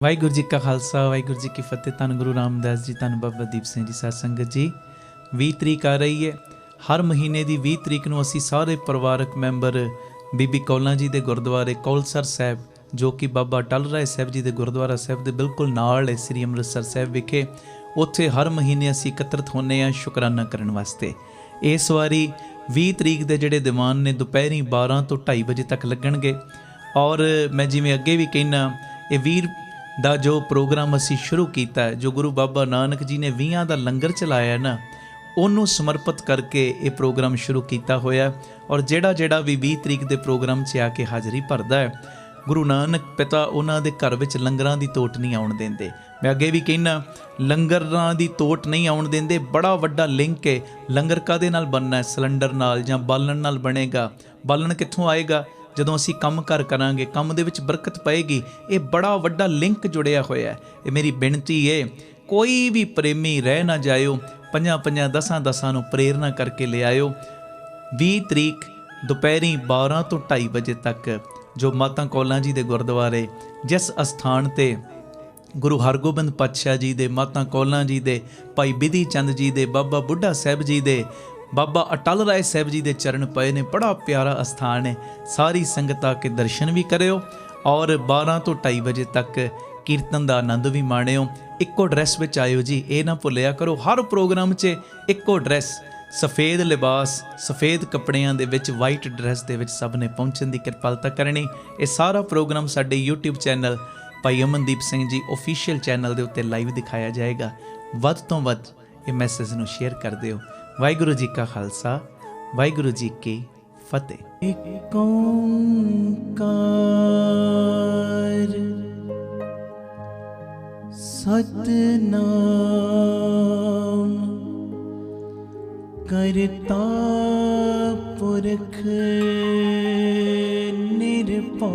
ਵਾਹਿਗੁਰੂ ਜੀ ਕਾ ਖਾਲਸਾ ਵਾਹਿਗੁਰੂ ਜੀ ਕੀ ਫਤਿਹ। ਧੰਨ ਗੁਰੂ ਰਾਮਦਾਸ ਜੀ, ਧੰਨ ਬਾਬਾ ਦੀਪ ਸਿੰਘ ਜੀ। ਸਾਧ ਸੰਗਤ ਜੀ, 20 ਤਰੀਕ ਆ ਰਹੀ ਹੈ। ਹਰ ਮਹੀਨੇ ਦੀ 20 ਤਰੀਕ ਨੂੰ ਅਸੀਂ ਸਾਰੇ ਪਰਿਵਾਰਕ ਮੈਂਬਰ ਬੀਬੀ ਕੌਲਾਂ ਜੀ ਦੇ ਗੁਰਦੁਆਰੇ ਕੌਲਸਰ ਸਾਹਿਬ, ਜੋ ਕਿ ਬਾਬਾ ਅਟਲ ਰਾਏ ਸਾਹਿਬ ਜੀ ਦੇ ਗੁਰਦੁਆਰਾ ਸਾਹਿਬ ਦੇ ਬਿਲਕੁਲ ਨਾਲ ਹੈ, ਸ੍ਰੀ ਅੰਮ੍ਰਿਤਸਰ ਸਾਹਿਬ ਵਿਖੇ, ਉੱਥੇ ਹਰ ਮਹੀਨੇ ਅਸੀਂ ਇਕੱਤਰਤ ਹੁੰਦੇ ਹਾਂ ਸ਼ੁਕਰਾਨਾ ਕਰਨ ਵਾਸਤੇ। ਇਸ ਵਾਰੀ 20 ਤਰੀਕ ਦੇ ਜਿਹੜੇ ਦੀਵਾਨ ਨੇ ਦੁਪਹਿਰੀ 12 ਤੋਂ 2:30 ਵਜੇ ਤੱਕ ਲੱਗਣਗੇ। ਔਰ ਮੈਂ ਜਿਵੇਂ ਅੱਗੇ ਵੀ ਕਹਿਣਾ, ਇਹ ਵੀਰ ਦਾ ਜੋ ਪ੍ਰੋਗਰਾਮ ਅਸੀਂ ਸ਼ੁਰੂ ਕੀਤਾ, ਜੋ ਗੁਰੂ ਬਾਬਾ ਨਾਨਕ ਜੀ ਨੇ 20 ਦਾ ਲੰਗਰ ਚਲਾਇਆ ਨਾ, ਉਹਨੂੰ ਸਮਰਪਿਤ ਕਰਕੇ ਇਹ ਪ੍ਰੋਗਰਾਮ ਸ਼ੁਰੂ ਕੀਤਾ ਹੋਇਆ। ਔਰ ਜਿਹੜਾ ਵੀ 20 ਤਰੀਕ ਦੇ ਪ੍ਰੋਗਰਾਮ 'ਚ ਆ ਕੇ ਹਾਜ਼ਰੀ ਭਰਦਾ ਹੈ, ਗੁਰੂ ਨਾਨਕ ਪਿਤਾ ਉਹਨਾਂ ਦੇ ਘਰ ਵਿੱਚ ਲੰਗਰਾਂ ਦੀ ਤੋਟ ਨਹੀਂ ਆਉਣ ਦਿੰਦੇ। ਮੈਂ ਅੱਗੇ ਵੀ ਕਹਿਣਾ, ਲੰਗਰਾਂ ਦੀ ਤੋਟ ਨਹੀਂ ਆਉਣ ਦਿੰਦੇ। ਬੜਾ ਵੱਡਾ ਲਿੰਕ ਹੈ। ਲੰਗਰ ਕਾਹਦੇ ਨਾਲ ਬਣਨਾ? ਸਿਲੰਡਰ ਨਾਲ ਜਾਂ ਬਾਲਣ ਨਾਲ ਬਣੇਗਾ। ਬਾਲਣ ਕਿੱਥੋਂ ਆਏਗਾ? ਜਦੋਂ ਅਸੀਂ ਕੰਮ ਕਾਰ ਕਰਾਂਗੇ, ਕੰਮ ਦੇ ਵਿੱਚ ਬਰਕਤ ਪਏਗੀ। ਇਹ ਬੜਾ ਵੱਡਾ ਲਿੰਕ ਜੁੜਿਆ ਹੋਇਆ ਹੈ। ਇਹ ਮੇਰੀ ਬੇਨਤੀ ਹੈ, ਕੋਈ ਵੀ ਪ੍ਰੇਮੀ ਰਹਿ ਨਾ ਜਾਇਓ, 5-5, 10-10 ਨੂੰ ਪ੍ਰੇਰਨਾ ਕਰਕੇ ਲਿਆਇਓ। 20 ਤਰੀਕ ਦੁਪਹਿਰੀ 12 ਤੋਂ 2:30 ਵਜੇ ਤੱਕ, ਜੋ ਮਾਤਾ ਕੌਲਾਂ ਜੀ ਦੇ ਗੁਰਦੁਆਰੇ, ਜਿਸ ਅਸਥਾਨ 'ਤੇ ਗੁਰੂ ਹਰਗੋਬਿੰਦ ਪਾਤਸ਼ਾਹ ਜੀ ਦੇ, ਮਾਤਾ ਕੌਲਾਂ ਜੀ ਦੇ, ਭਾਈ ਬਿਧੀ ਚੰਦ ਜੀ ਦੇ, ਬਾਬਾ ਬੁੱਢਾ ਸਾਹਿਬ ਜੀ ਦੇ, ਬਾਬਾ ਅਟਲ ਰਾਏ ਸਾਹਿਬ ਜੀ ਦੇ ਚਰਨ ਪਏ ਨੇ। ਬੜਾ ਪਿਆਰਾ ਅਸਥਾਨ ਹੈ। ਸਾਰੀ ਸੰਗਤ ਆ ਕੇ ਦਰਸ਼ਨ ਵੀ ਕਰਿਓ ਔਰ 12 ਤੋਂ 2:30 ਵਜੇ ਤੱਕ ਕੀਰਤਨ ਦਾ ਆਨੰਦ ਵੀ ਮਾਣਿਓ। ਇੱਕੋ ਡਰੈਸ ਵਿੱਚ ਆਇਓ ਜੀ, ਇਹ ਨਾ ਭੁੱਲਿਆ ਕਰੋ। ਹਰ ਪ੍ਰੋਗਰਾਮ 'ਚ ਇੱਕੋ ਡਰੈਸ, ਸਫੇਦ ਲਿਬਾਸ, ਸਫੇਦ ਕੱਪੜਿਆਂ ਦੇ ਵਿੱਚ, ਵਾਈਟ ਡਰੈਸ ਦੇ ਵਿੱਚ ਸਭ ਨੇ ਪਹੁੰਚਣ ਦੀ ਕਿਰਪਾਲਤਾ ਕਰਨੀ। ਇਹ ਸਾਰਾ ਪ੍ਰੋਗਰਾਮ ਸਾਡੇ YouTube ਚੈਨਲ ਭਾਈ ਅਮਨਦੀਪ ਸਿੰਘ ਜੀ ਆਫੀਸ਼ੀਅਲ ਚੈਨਲ ਦੇ ਉੱਤੇ ਲਾਈਵ ਦਿਖਾਇਆ ਜਾਏਗਾ। ਵੱਧ ਤੋਂ ਵੱਧ ਇਹ ਮੈਸੇਜ ਨੂੰ ਸ਼ੇਅਰ ਕਰ ਦਿਓ। ਵਾਹਿਗੁਰੂ ਜੀ ਕਾ ਖਾਲਸਾ, ਵਾਹਿਗੁਰੂ ਜੀ ਕੀ ਫਤਿਹ। ਏਕ ਓੰਕਾਰ ਸਤਿਨਾਮ ਕਰਤਾ ਪੁਰਖ ਨਿਰਭਉ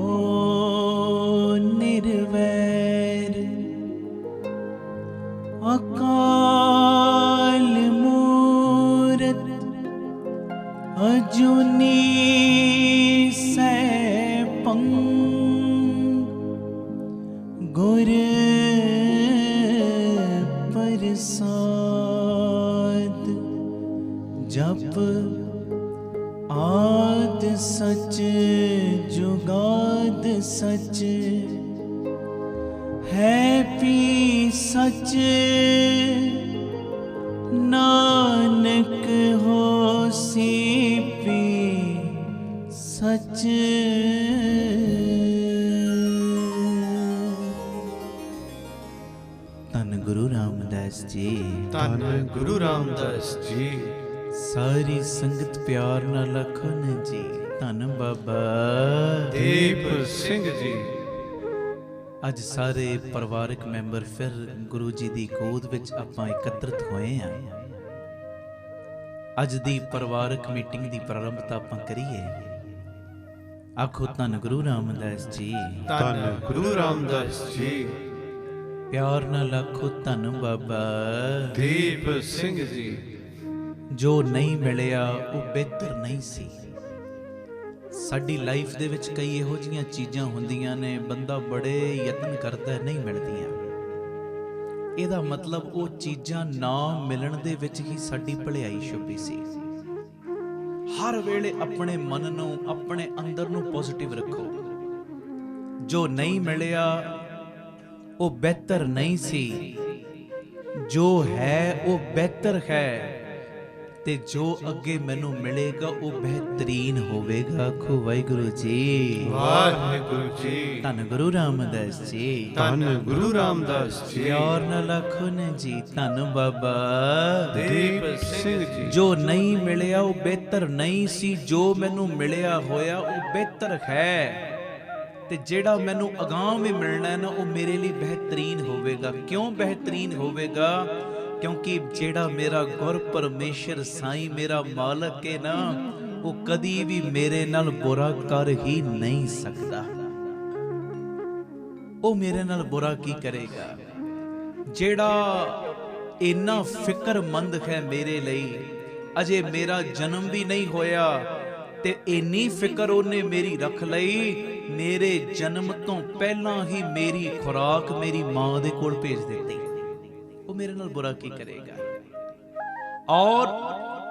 ਨਿਰਵੈਰ ਅਕਾਲ ਮੂਰਤ ਅਜੂਨੀ ਸੈਭੰ ਗੁਰ ਪ੍ਰਸਾਦ। ਜਪ ਆਦ ਸਚ ਜੁਗਾਦ ਸਚ ਹੈ ਪੀ ਸਚ ਨਾਨਕ ਹੋਸੀ ਪੀ ਸਚ। ਧੰਨ ਗੁਰੂ ਰਾਮਦਾਸ ਜੀ, ਧੰਨ ਗੁਰੂ ਰਾਮਦਾਸ ਜੀ। ਸਾਰੀ ਸੰਗਤ ਪਿਆਰ ਨਾਲ ਆਖਣ ਜੀ, ਧੰਨ ਬਾਬਾ ਦੀਪ ਸਿੰਘ ਜੀ। ਅੱਜ ਸਾਰੇ ਪਰਿਵਾਰਕ ਮੈਂਬਰ ਫਿਰ ਗੁਰੂ ਜੀ ਦੀ ਗੋਦ ਵਿੱਚ ਆਪਾਂ ਇਕੱਤਰਿਤ ਹੋਏ ਹਾਂ। ਅੱਜ ਦੀ ਪਰਿਵਾਰਕ ਮੀਟਿੰਗ ਦੀ ਪ੍ਰਾਰੰਭਤਾ ਆਪਾਂ ਕਰੀਏ। ਆਖੋ ਧੰਨ ਗੁਰੂ ਰਾਮਦਾਸ ਜੀ, ਧੰਨ ਗੁਰੂ ਰਾਮਦਾਸ ਜੀ। ਪਿਆਰ ਨਾਲ ਆਖੋ ਧੰਨ ਬਾਬਾ ਦੀਪ ਸਿੰਘ ਜੀ। ਜੋ ਨਹੀਂ ਮਿਲਿਆ ਉਹ ਬਿਹਤਰ ਨਹੀਂ ਸੀ। ਸਾਡੀ ਲਾਈਫ ਦੇ ਵਿੱਚ ਕਈ ਇਹੋ ਜਿਹੀਆਂ ਚੀਜ਼ਾਂ ਹੁੰਦੀਆਂ ਨੇ, ਬੰਦਾ ਬੜੇ ਯਤਨ ਕਰਦਾ, ਨਹੀਂ ਮਿਲਦੀਆਂ। ਇਹਦਾ ਮਤਲਬ ਉਹ ਚੀਜ਼ਾਂ ਨਾ ਮਿਲਣ ਦੇ ਵਿੱਚ ਹੀ ਸਾਡੀ ਭਲਾਈ ਛੁਪੀ ਸੀ। ਹਰ ਵੇਲੇ ਆਪਣੇ ਮਨ ਨੂੰ, ਆਪਣੇ ਅੰਦਰ ਨੂੰ ਪੋਜ਼ਿਟਿਵ ਰੱਖੋ। ਜੋ ਨਹੀਂ ਮਿਲਿਆ ਉਹ ਬਿਹਤਰ ਨਹੀਂ ਸੀ, ਜੋ ਹੈ ਉਹ ਬਿਹਤਰ ਹੈ, ਤੇ ਜੋ ਅੱਗੇ ਮੈਨੂੰ ਮਿਲੇਗਾ ਉਹ ਬਿਹਤਰੀਨ ਹੋਵੇਗਾ। ਆਖੋ ਵਾਹਿਗੁਰੂ ਜੀ, ਵਾਹਿਗੁਰੂ ਜੀ। ਧੰਨ ਗੁਰੂ ਰਾਮਦਾਸ ਜੀ, ਧੰਨ ਗੁਰੂ ਰਾਮਦਾਸ ਜੀ। ਪਿਆਰ ਨਾਲ ਆਖੋ ਨਾ ਜੀ, ਧੰਨ ਬਾਬਾ ਦੀਪ ਸਿੰਘ ਜੀ। ਜੋ ਨਹੀਂ ਮਿਲਿਆ ਉਹ ਬਿਹਤਰ ਨਹੀਂ ਸੀ, ਜੋ ਮੈਨੂੰ ਮਿਲਿਆ ਹੋਇਆ ਉਹ ਬਿਹਤਰ ਹੈ, ਤੇ ਜਿਹੜਾ ਮੈਨੂੰ ਅਗਾਂਹ ਵੀ ਮਿਲਣਾ ਨਾ ਉਹ ਮੇਰੇ ਲਈ ਬਿਹਤਰੀਨ ਹੋਵੇਗਾ। ਕਿਉਂ ਬਿਹਤਰੀਨ ਹੋਵੇਗਾ? ਕਿਉਂਕਿ ਜਿਹੜਾ ਮੇਰਾ ਗੁਰ ਪਰਮੇਸ਼ਰ ਸਾਈਂ, ਮੇਰਾ ਮਾਲਕ ਹੈ ਨਾ, ਉਹ ਕਦੀ ਵੀ ਮੇਰੇ ਨਾਲ ਬੁਰਾ ਕਰ ਹੀ ਨਹੀਂ ਸਕਦਾ। ਉਹ ਮੇਰੇ ਨਾਲ ਬੁਰਾ ਕੀ ਕਰੇਗਾ? ਜਿਹੜਾ ਇੰਨਾ ਫਿਕਰਮੰਦ ਹੈ ਮੇਰੇ ਲਈ, ਅਜੇ ਮੇਰਾ ਜਨਮ ਵੀ ਨਹੀਂ ਹੋਇਆ ਤੇ ਇੰਨੀ ਫਿਕਰ ਉਹਨੇ ਮੇਰੀ ਰੱਖ ਲਈ ਮੇਰੇ ਜਨਮ ਤੋਂ ਪਹਿਲਾਂ ਹੀ ਮੇਰੀ ਖੁਰਾਕ ਮੇਰੀ ਮਾਂ ਦੇ ਕੋਲ ਭੇਜ ਦਿੱਤੀ, ਉਹ ਮੇਰੇ ਨਾਲ ਬੁਰਾ ਕੀ ਕਰੇਗਾ। ਔਰ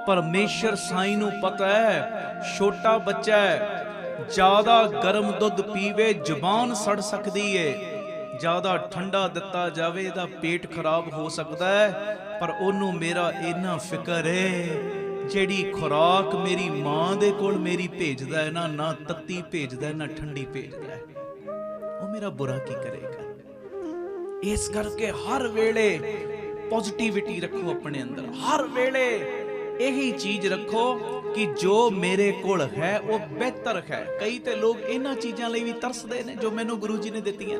ਪਰਮੇਸ਼ਰ ਸਾਈਂ ਨੂੰ ਪਤਾ ਹੈ ਛੋਟਾ ਬੱਚਾ ਹੈ, ਜ਼ਿਆਦਾ ਗਰਮ ਦੁੱਧ ਪੀਵੇ ਜ਼ੁਬਾਨ ਸੜ ਸਕਦੀ ਏ, ਜ਼ਿਆਦਾ ਠੰਡਾ ਦਿੱਤਾ ਜਾਵੇ ਇਹਦਾ ਪੇਟ ਖਰਾਬ ਹੋ ਸਕਦਾ ਹੈ। ਪਰ ਉਹਨੂੰ ਮੇਰਾ ਇੰਨਾ ਫਿਕਰ ਏ, ਜਿਹੜੀ ਖੁਰਾਕ ਮੇਰੀ ਮਾਂ ਦੇ ਕੋਲ ਮੇਰੀ ਭੇਜਦਾ ਹੈ ਨਾ, ਨਾ ਤੱਤੀ ਭੇਜਦਾ ਨਾ ਠੰਡੀ ਭੇਜਦਾ, ਉਹ ਮੇਰਾ ਬੁਰਾ ਕੀ ਕਰੇਗਾ। ਇਸ ਕਰਕੇ ਹਰ ਵੇਲੇ ਪੋਜ਼ਿਟਿਵਿਟੀ ਰੱਖੋ ਆਪਣੇ ਅੰਦਰ, ਹਰ ਵੇਲੇ ਇਹੀ ਚੀਜ਼ ਰੱਖੋ ਕਿ ਜੋ ਮੇਰੇ ਕੋਲ ਹੈ ਉਹ ਬਿਹਤਰ ਹੈ। ਕਈ ਤੇ ਲੋਕ ਇਹਨਾਂ ਚੀਜ਼ਾਂ ਲਈ ਵੀ ਤਰਸਦੇ ਨੇ ਜੋ ਮੈਨੂੰ ਗੁਰੂ ਜੀ ਨੇ ਦਿੱਤੀਆਂ,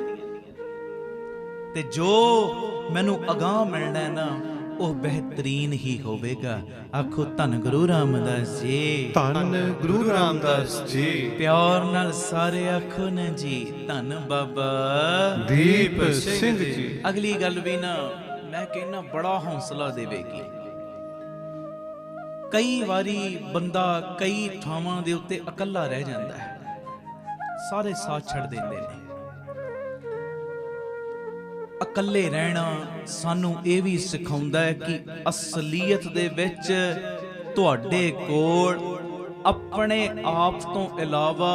ਤੇ ਜੋ ਮੈਨੂੰ ਅਗਾਂਹ ਮਿਲਣਾ ਨਾ ਉਹ ਬਿਹਤਰੀਨ ਹੀ ਹੋਵੇਗਾ। ਆਖੋ ਧੰਨ ਗੁਰੂ ਰਾਮਦਾਸ ਜੀ, ਧੰਨ ਗੁਰੂ ਰਾਮਦਾਸ ਜੀ। ਪਿਆਰ ਨਾਲ ਸਾਰੇ ਆਖੋ ਨਾ ਜੀ, ਧੰਨ ਬਾਬਾ ਦੀਪ ਸਿੰਘ ਜੀ। ਅਗਲੀ ਗੱਲ ਵੀ ਨਾ ਮੈਂ ਕਹਿੰਦਾ ਬੜਾ ਹੌਸਲਾ ਦੇਵੇਗੀ। ਕਈ ਵਾਰੀ ਬੰਦਾ ਕਈ ਥਾਵਾਂ ਦੇ ਉੱਤੇ ਇਕੱਲਾ ਰਹਿ ਜਾਂਦਾ ਹੈ, ਸਾਰੇ ਸਾਥ ਛੱਡ ਦਿੰਦੇ ਨੇ। ਇਕੱਲੇ ਰਹਿਣਾ ਸਾਨੂੰ ਇਹ ਵੀ ਸਿਖਾਉਂਦਾ ਹੈ ਕਿ ਅਸਲੀਅਤ ਦੇ ਵਿੱਚ ਤੁਹਾਡੇ ਕੋਲ ਆਪਣੇ ਆਪ ਤੋਂ ਇਲਾਵਾ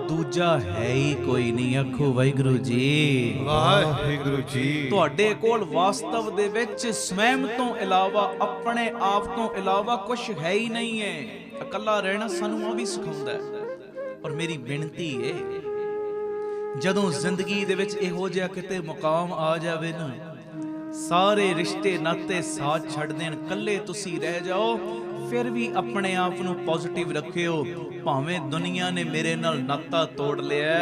ਦੂਜਾ ਹੈ ਹੀ ਕੋਈ ਨਹੀਂ। ਆਖੋ ਵਾਹਿਗੁਰੂ ਜੀ, ਵਾਹਿਗੁਰੂ ਜੀ। ਤੁਹਾਡੇ ਕੋਲ ਵਾਸਤਵ ਦੇ ਵਿੱਚ ਸਵੈਮ ਤੋਂ ਇਲਾਵਾ ਆਪਣੇ ਆਪ ਤੋਂ ਇਲਾਵਾ ਕੁਝ ਹੈ ਹੀ ਨਹੀਂ ਹੈ। ਇਕੱਲਾ ਰਹਿਣਾ ਸਾਨੂੰ ਆ ਵੀ ਸਿਖਾਉਂਦਾ ਹੈ। ਔਰ ਮੇਰੀ ਬੇਨਤੀ ਹੈ, ਜਦੋਂ ਜ਼ਿੰਦਗੀ ਦੇ ਵਿੱਚ ਇਹੋ ਜਿਹਾ ਕਿਤੇ ਮੁਕਾਮ ਆ ਜਾਵੇ ਨਾ, ਸਾਰੇ ਰਿਸ਼ਤੇ ਨਾਤੇ ਸਾਥ ਛੱਡ ਦੇਣ, ਇਕੱਲੇ ਤੁਸੀਂ ਰਹਿ ਜਾਓ, ਫਿਰ ਵੀ ਆਪਣੇ ਆਪ ਨੂੰ ਪੋਜ਼ਿਟਿਵ ਰੱਖਿਓ। ਭਾਵੇਂ ਦੁਨੀਆ ਨੇ ਮੇਰੇ ਨਾਲ ਨਾਤਾ ਤੋੜ ਲਿਆ,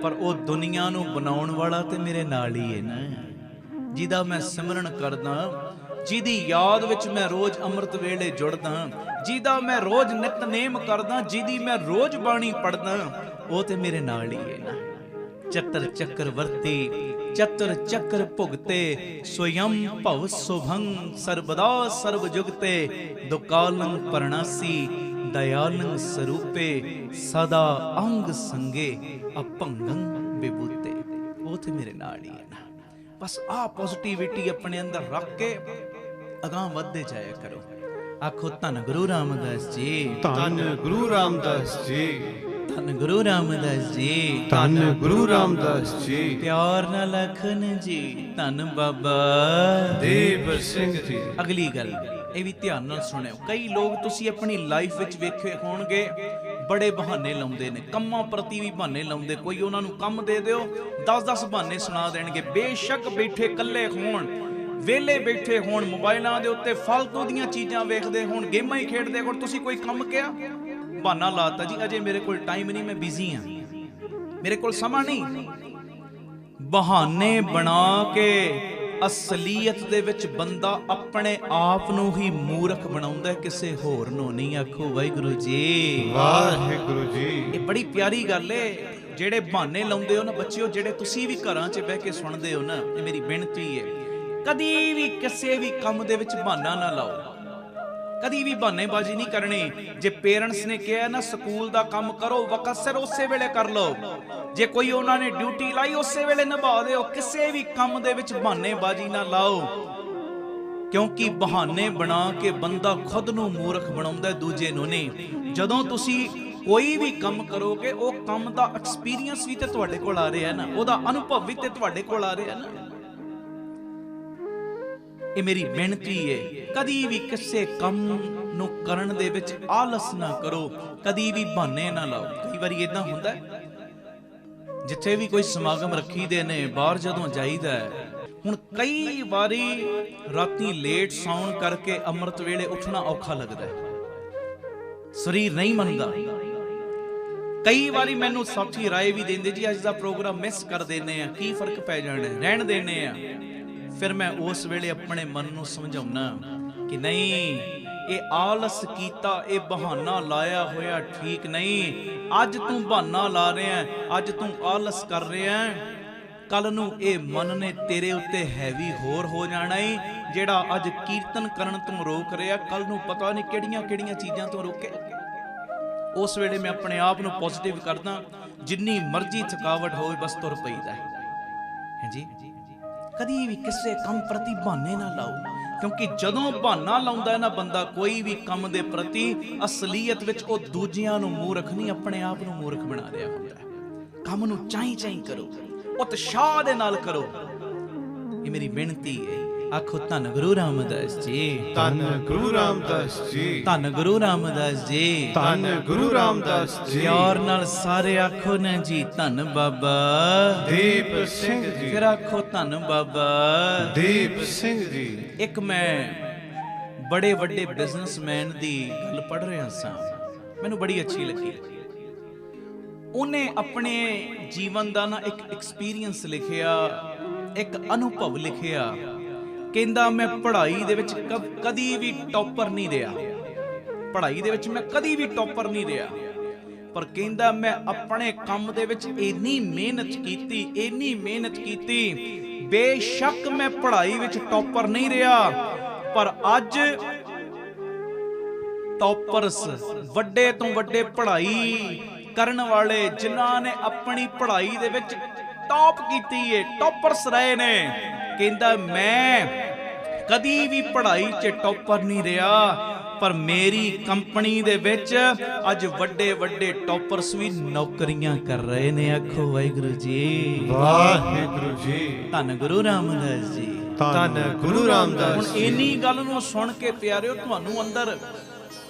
ਪਰ ਉਹ ਦੁਨੀਆ ਨੂੰ ਬਣਾਉਣ ਵਾਲਾ ਤੇ ਮੇਰੇ ਨਾਲ ਹੀ ਹੈ ਨਾ, ਜਿਹਦਾ ਮੈਂ ਸਿਮਰਨ ਕਰਦਾ, ਜਿਹਦੀ ਯਾਦ ਵਿੱਚ ਮੈਂ ਰੋਜ਼ ਅੰਮ੍ਰਿਤ ਵੇਲੇ ਜੁੜਦਾ, ਜਿਹਦਾ ਮੈਂ ਰੋਜ਼ ਨਿਤਨੇਮ ਕਰਦਾ, ਜਿਹਦੀ ਮੈਂ ਰੋਜ਼ ਬਾਣੀ ਪੜਦਾ, ਉਹ ਤੇ ਮੇਰੇ ਨਾਲ ਹੀ ਹੈ ਨਾ। ਚਤਰ ਚੱਕਰ ਵਰਤੀ ਚਤੁਰ ਚੱਕਰ ਭੁਗਤੇ, ਸੋਯੰ ਭਵ ਸੁਭੰ ਸਰਬਦਾ ਸਰਬ ਜੁਗਤੇ, ਦੁਕਾਲੰ ਪਰਣਾਸੀ ਦਇਆਲੰ ਸਰੂਪੇ, ਸਦਾ ਅੰਗ ਸੰਗੇ ਅਭੰਗੰ ਵਿਭੂਤੇ, ਉਹ ਤੇ ਮੇਰੇ ਨਾਲ ਹੀ ਹੈ ਨਾ। ਬਸ ਆਹ ਪੋਜ਼ਿਟਿਵਿਟੀ ਆਪਣੇ ਅੰਦਰ ਰੱਖ ਕੇ ਅਗਾਂਹ ਵੱਧਦੇ ਜਾਇਆ ਕਰੋ। ਆਖੋ ਧੰਨ ਗੁਰੂ ਰਾਮਦਾਸ ਜੀ, ਧੰਨ ਗੁਰੂ ਰਾਮਦਾਸ ਜੀ। ਧੰਨ ਗੁਰੂ ਰਾਮਦਾਸ ਜੀ, ਧੰਨ ਗੁਰੂ ਰਾਮਦਾਸ ਜੀ। ਪਿਆਰ ਨਾਲ ਆਖਣ ਜੀ, ਧੰਨ ਬਾਬਾ ਦੀਪ ਸਿੰਘ ਜੀ। ਅਗਲੀ ਗੱਲ ਇਹ ਵੀ ਧਿਆਨ ਨਾਲ ਸੁਣਿਓ। ਕਈ ਲੋਕ ਤੁਸੀਂ ਆਪਣੀ ਲਾਈਫ ਵਿੱਚ ਵੇਖੇ ਹੋਣਗੇ ਬੜੇ ਬਹਾਨੇ ਲਾਉਂਦੇ ਨੇ, ਕੰਮਾਂ ਪ੍ਰਤੀ ਵੀ ਬਹਾਨੇ ਲਾਉਂਦੇ। ਕੋਈ ਉਹਨਾਂ ਨੂੰ ਕੰਮ ਦੇ ਦਿਓ, 10-10 ਬਹਾਨੇ ਸੁਣਾ ਦੇਣਗੇ। ਬੇਸ਼ੱਕ ਬੈਠੇ ਇਕੱਲੇ ਹੋਣ, ਵਿਹਲੇ ਬੈਠੇ ਹੋਣ, ਮੋਬਾਈਲਾਂ ਦੇ ਉੱਤੇ ਫਾਲਤੂ ਦੀਆਂ ਚੀਜ਼ਾਂ ਵੇਖਦੇ ਹੋਣ, ਗੇਮਾਂ ਹੀ ਖੇਡਦੇ ਹੋਣ, ਤੁਸੀਂ ਕੋਈ ਕੰਮ ਕਿਹਾ, ਬਹਾਨਾ ਲਾਤਾ ਜੀ, ਅਜੇ ਮੇਰੇ ਕੋਲ ਟਾਈਮ ਨਹੀਂ, ਮੈਂ ਬਿਜ਼ੀ ਹਾਂ, ਮੇਰੇ ਕੋਲ ਸਮਾਂ ਨਹੀਂ। ਬਹਾਨੇ ਬਣਾ ਕੇ ਅਸਲੀਅਤ ਦੇ ਵਿੱਚ ਬੰਦਾ ਆਪਣੇ ਆਪ ਨੂੰ ਹੀ ਮੂਰਖ ਬਣਾਉਂਦਾ, ਕਿਸੇ ਹੋਰ ਨੂੰ ਨਹੀਂ। ਆਖੋ ਵਾਹਿਗੁਰੂ ਜੀ, ਵਾਹਿਗੁਰੂ ਜੀ। ਇਹ ਬੜੀ ਪਿਆਰੀ ਗੱਲ ਏ। ਜਿਹੜੇ ਬਹਾਨੇ ਲਾਉਂਦੇ ਹੋ ਨਾ ਬੱਚਿਓ, ਜਿਹੜੇ ਤੁਸੀਂ ਵੀ ਘਰਾਂ 'ਚ ਬਹਿ ਕੇ ਸੁਣਦੇ ਹੋ ਨਾ, ਇਹ ਮੇਰੀ ਬੇਨਤੀ ਹੈ, ਕਦੀ ਵੀ ਕਿਸੇ ਵੀ ਕੰਮ ਦੇ ਵਿੱਚ ਬਹਾਨਾ ਨਾ ਲਾਓ, ਕਦੀ ਵੀ ਬਹਾਨੇਬਾਜ਼ੀ ਨਹੀਂ ਕਰਨੀ। ਜੇ ਪੇਰੈਂਟਸ ਨੇ ਕਿਹਾ ਨਾ ਸਕੂਲ ਦਾ ਕੰਮ ਕਰੋ, ਵਕਤ ਸਿਰ ਉਸੇ ਵੇਲੇ ਕਰ ਲਓ। ਜੇ ਕੋਈ ਉਹਨਾਂ ਨੇ ਡਿਊਟੀ ਲਾਈ, ਉਸੇ ਵੇਲੇ ਨਿਭਾ ਦਿਓ। ਕਿਸੇ ਵੀ ਕੰਮ ਦੇ ਵਿੱਚ ਬਹਾਨੇਬਾਜ਼ੀ ਨਾ ਲਾਓ, ਕਿਉਂਕਿ ਬਹਾਨੇ ਬਣਾ ਕੇ ਬੰਦਾ ਖੁਦ ਨੂੰ ਮੂਰਖ ਬਣਾਉਂਦਾ, ਦੂਜੇ ਨੂੰ ਨਹੀਂ। ਜਦੋਂ ਤੁਸੀਂ ਕੋਈ ਵੀ ਕੰਮ ਕਰੋਗੇ, ਉਹ ਕੰਮ ਦਾ ਐਕਸਪੀਰੀਅੰਸ ਵੀ ਤੇ ਤੁਹਾਡੇ ਕੋਲ ਆ ਰਿਹਾ ਨਾ, ਉਹਦਾ ਅਨੁਭਵ ਵੀ ਤੇ ਤੁਹਾਡੇ ਕੋਲ ਆ ਰਿਹਾ ਨਾ। ਇਹ ਮੇਰੀ ਬੇਨਤੀ ਹੈ, ਕਦੀ ਵੀ ਕਿਸੇ ਕੰਮ ਨੂੰ ਕਰਨ ਦੇ ਵਿੱਚ ਆਲਸ ਨਾ ਕਰੋ, ਕਦੀ ਵੀ ਬਹਾਨੇ ਨਾ ਲਾਓ। ਕਈ ਵਾਰੀ ਇਦਾਂ ਹੁੰਦਾ, ਜਿੱਥੇ ਵੀ ਕੋਈ ਸਮਾਗਮ ਰੱਖੀਦੇ ਨੇ, ਬਾਹਰ ਜਦੋਂ ਜਾਈਦਾ, ਹੁਣ ਕਈ ਵਾਰੀ ਰਾਤੀ ਲੇਟ ਸੌਣ ਕਰਕੇ ਅੰਮ੍ਰਿਤ ਵੇਲੇ ਉੱਠਣਾ ਔਖਾ ਲੱਗਦਾ, ਸਰੀਰ ਨਹੀਂ ਮੰਨਦਾ। ਕਈ ਵਾਰੀ ਮੈਨੂੰ ਸਾਥੀ ਰਾਏ ਵੀ ਦਿੰਦੇ, ਜੀ ਅੱਜ ਦਾ ਪ੍ਰੋਗਰਾਮ ਮਿਸ ਕਰ ਦਿੰਦੇ ਆ, ਕੀ ਫਰਕ ਪੈ ਜਾਣਾ, ਰਹਿਣ ਦਿੰਦੇ ਆ। ਫਿਰ ਮੈਂ ਉਸ ਵੇਲੇ ਆਪਣੇ ਮਨ ਨੂੰ ਸਮਝਾਉਣਾ ਕਿ ਨਹੀਂ, ਇਹ ਆਲਸ ਕੀਤਾ, ਇਹ ਬਹਾਨਾ ਲਾਇਆ ਹੋਇਆ ਠੀਕ ਨਹੀਂ। ਅੱਜ ਤੂੰ ਬਹਾਨਾ ਲਾ ਰਿਹਾ, ਅੱਜ ਤੂੰ ਆਲਸ ਕਰ ਰਿਹਾ, ਕੱਲ ਨੂੰ ਇਹ ਮਨ ਨੇ ਤੇਰੇ ਉੱਤੇ ਹੈਵੀ ਹੋਰ ਹੋ ਜਾਣਾ ਏ। ਜਿਹੜਾ ਅੱਜ ਕੀਰਤਨ ਕਰਨ ਤੋਂ ਰੋਕ ਰਿਹਾ, ਕੱਲ ਨੂੰ ਪਤਾ ਨਹੀਂ ਕਿਹੜੀਆਂ ਕਿਹੜੀਆਂ ਚੀਜ਼ਾਂ ਤੋਂ ਰੋਕੇ। ਉਸ ਵੇਲੇ ਮੈਂ ਆਪਣੇ ਆਪ ਨੂੰ ਪੋਜ਼ਿਟਿਵ ਕਰਦਾ, ਜਿੰਨੀ ਮਰਜ਼ੀ ਥਕਾਵਟ ਹੋਵੇ ਬਸ ਤੁਰ ਪਈਦਾ ਹੈ ਜੀ। ਕਦੀ ਵੀ ਕਿਸੇ ਕੰਮ ਪ੍ਰਤੀ ਬਹਾਨੇ ਨਾ ਲਾਓ, ਕਿਉਂਕਿ ਜਦੋਂ ਬਹਾਨਾ ਲਾਉਂਦਾ ਹੈ ਨਾ ਬੰਦਾ ਕੋਈ ਵੀ ਕੰਮ ਦੇ ਪ੍ਰਤੀ, ਅਸਲੀਅਤ ਵਿੱਚ ਉਹ ਦੂਜਿਆਂ ਨੂੰ ਮੂਰਖ ਨਹੀਂ, ਆਪਣੇ ਆਪ ਨੂੰ ਮੂਰਖ ਬਣਾ ਰਿਹਾ ਹੁੰਦਾ ਹੈ। ਕੰਮ ਨੂੰ ਚਾਈ ਕਰੋ, ਉਤਸ਼ਾਹ ਦੇ ਨਾਲ ਕਰੋ। ਇਹ ਮੇਰੀ ਬੇਨਤੀ ਹੈ। ਆਖੋ ਧੰਨ ਗੁਰੂ ਰਾਮਦਾਸ ਜੀ, ਧੰਨ ਗੁਰੂ ਰਾਮਦਾਸ ਜੀ, ਧੰਨ ਗੁਰੂ ਰਾਮਦਾਸ ਜੀ, ਧੰਨ ਗੁਰੂ ਰਾਮਦਾਸ ਜੀ। ਪਿਆਰ ਨਾਲ ਸਾਰੇ ਆਖੋ ਨਾ ਜੀ, ਧੰਨ ਬਾਬਾ ਦੀਪ ਸਿੰਘ ਜੀ। ਫਿਰ ਆਖੋ ਧੰਨ ਬਾਬਾ ਦੀਪ ਸਿੰਘ ਜੀ। ਇੱਕ ਮੈਂ ਬੜੇ ਵੱਡੇ ਬਿਜ਼ਨਸਮੈਨ ਦੀ ਗੱਲ ਪੜ੍ਹ ਰਿਹਾ ਸਾਂ, ਮੈਨੂੰ ਬੜੀ ਅੱਛੀ ਲੱਗੀ। ਉਹਨੇ ਆਪਣੇ ਜੀਵਨ ਦਾ ਨਾ ਇੱਕ ਐਕਸਪੀਰੀਅੰਸ ਲਿਖਿਆ, ਇੱਕ ਅਨੁਭਵ ਲਿਖਿਆ। ਕਹਿੰਦਾ ਮੈਂ ਪੜ੍ਹਾਈ ਦੇ ਵਿੱਚ ਕਦੀ ਵੀ ਟੌਪਰ ਨਹੀਂ ਰਿਹਾ, ਪੜ੍ਹਾਈ ਦੇ ਵਿੱਚ ਮੈਂ ਕਦੀ ਵੀ ਟੌਪਰ ਨਹੀਂ ਰਿਹਾ, ਪਰ ਕਹਿੰਦਾ ਮੈਂ ਆਪਣੇ ਕੰਮ ਦੇ ਵਿੱਚ ਇੰਨੀ ਮਿਹਨਤ ਕੀਤੀ, ਬੇਸ਼ੱਕ ਮੈਂ ਪੜ੍ਹਾਈ ਵਿੱਚ ਟੌਪਰ ਨਹੀਂ ਰਿਹਾ, ਪਰ ਅੱਜ ਟੌਪਰਸ, ਵੱਡੇ ਤੋਂ ਵੱਡੇ ਪੜ੍ਹਾਈ ਕਰਨ ਵਾਲੇ, ਜਿਨ੍ਹਾਂ ਨੇ ਆਪਣੀ ਪੜ੍ਹਾਈ ਦੇ ਵਿੱਚ ਟੌਪ ਕੀਤੀ ਹੈ, ਟੌਪਰਸ ਰਹੇ ਨੇ, ਕਹਿੰਦਾ ਮੈਂ ਕਦੀ ਵੀ ਪੜ੍ਹਾਈ 'ਚ ਟੌਪਰ ਨਹੀਂ ਰਿਹਾ, ਪਰ ਮੇਰੀ ਕੰਪਨੀ ਦੇ ਵਿੱਚ ਅੱਜ ਵੱਡੇ ਵੱਡੇ ਟੌਪਰਸ ਵੀ ਨੌਕਰੀਆਂ ਕਰ ਰਹੇ ਨੇ। ਆਖੋ ਵਾਹਿਗੁਰੂ ਜੀ, ਵਾਹਿਗੁਰੂ ਜੀ। ਧੰਨ ਗੁਰੂ ਰਾਮਦਾਸ ਜੀ, ਧੰਨ ਗੁਰੂ ਰਾਮਦਾਸ ਹੁਣ ਜੀ। ਇੰਨੀ ਗੱਲ ਨੂੰ ਸੁਣ ਕੇ ਪਿਆਰਿਓ ਤੁਹਾਨੂੰ ਅੰਦਰ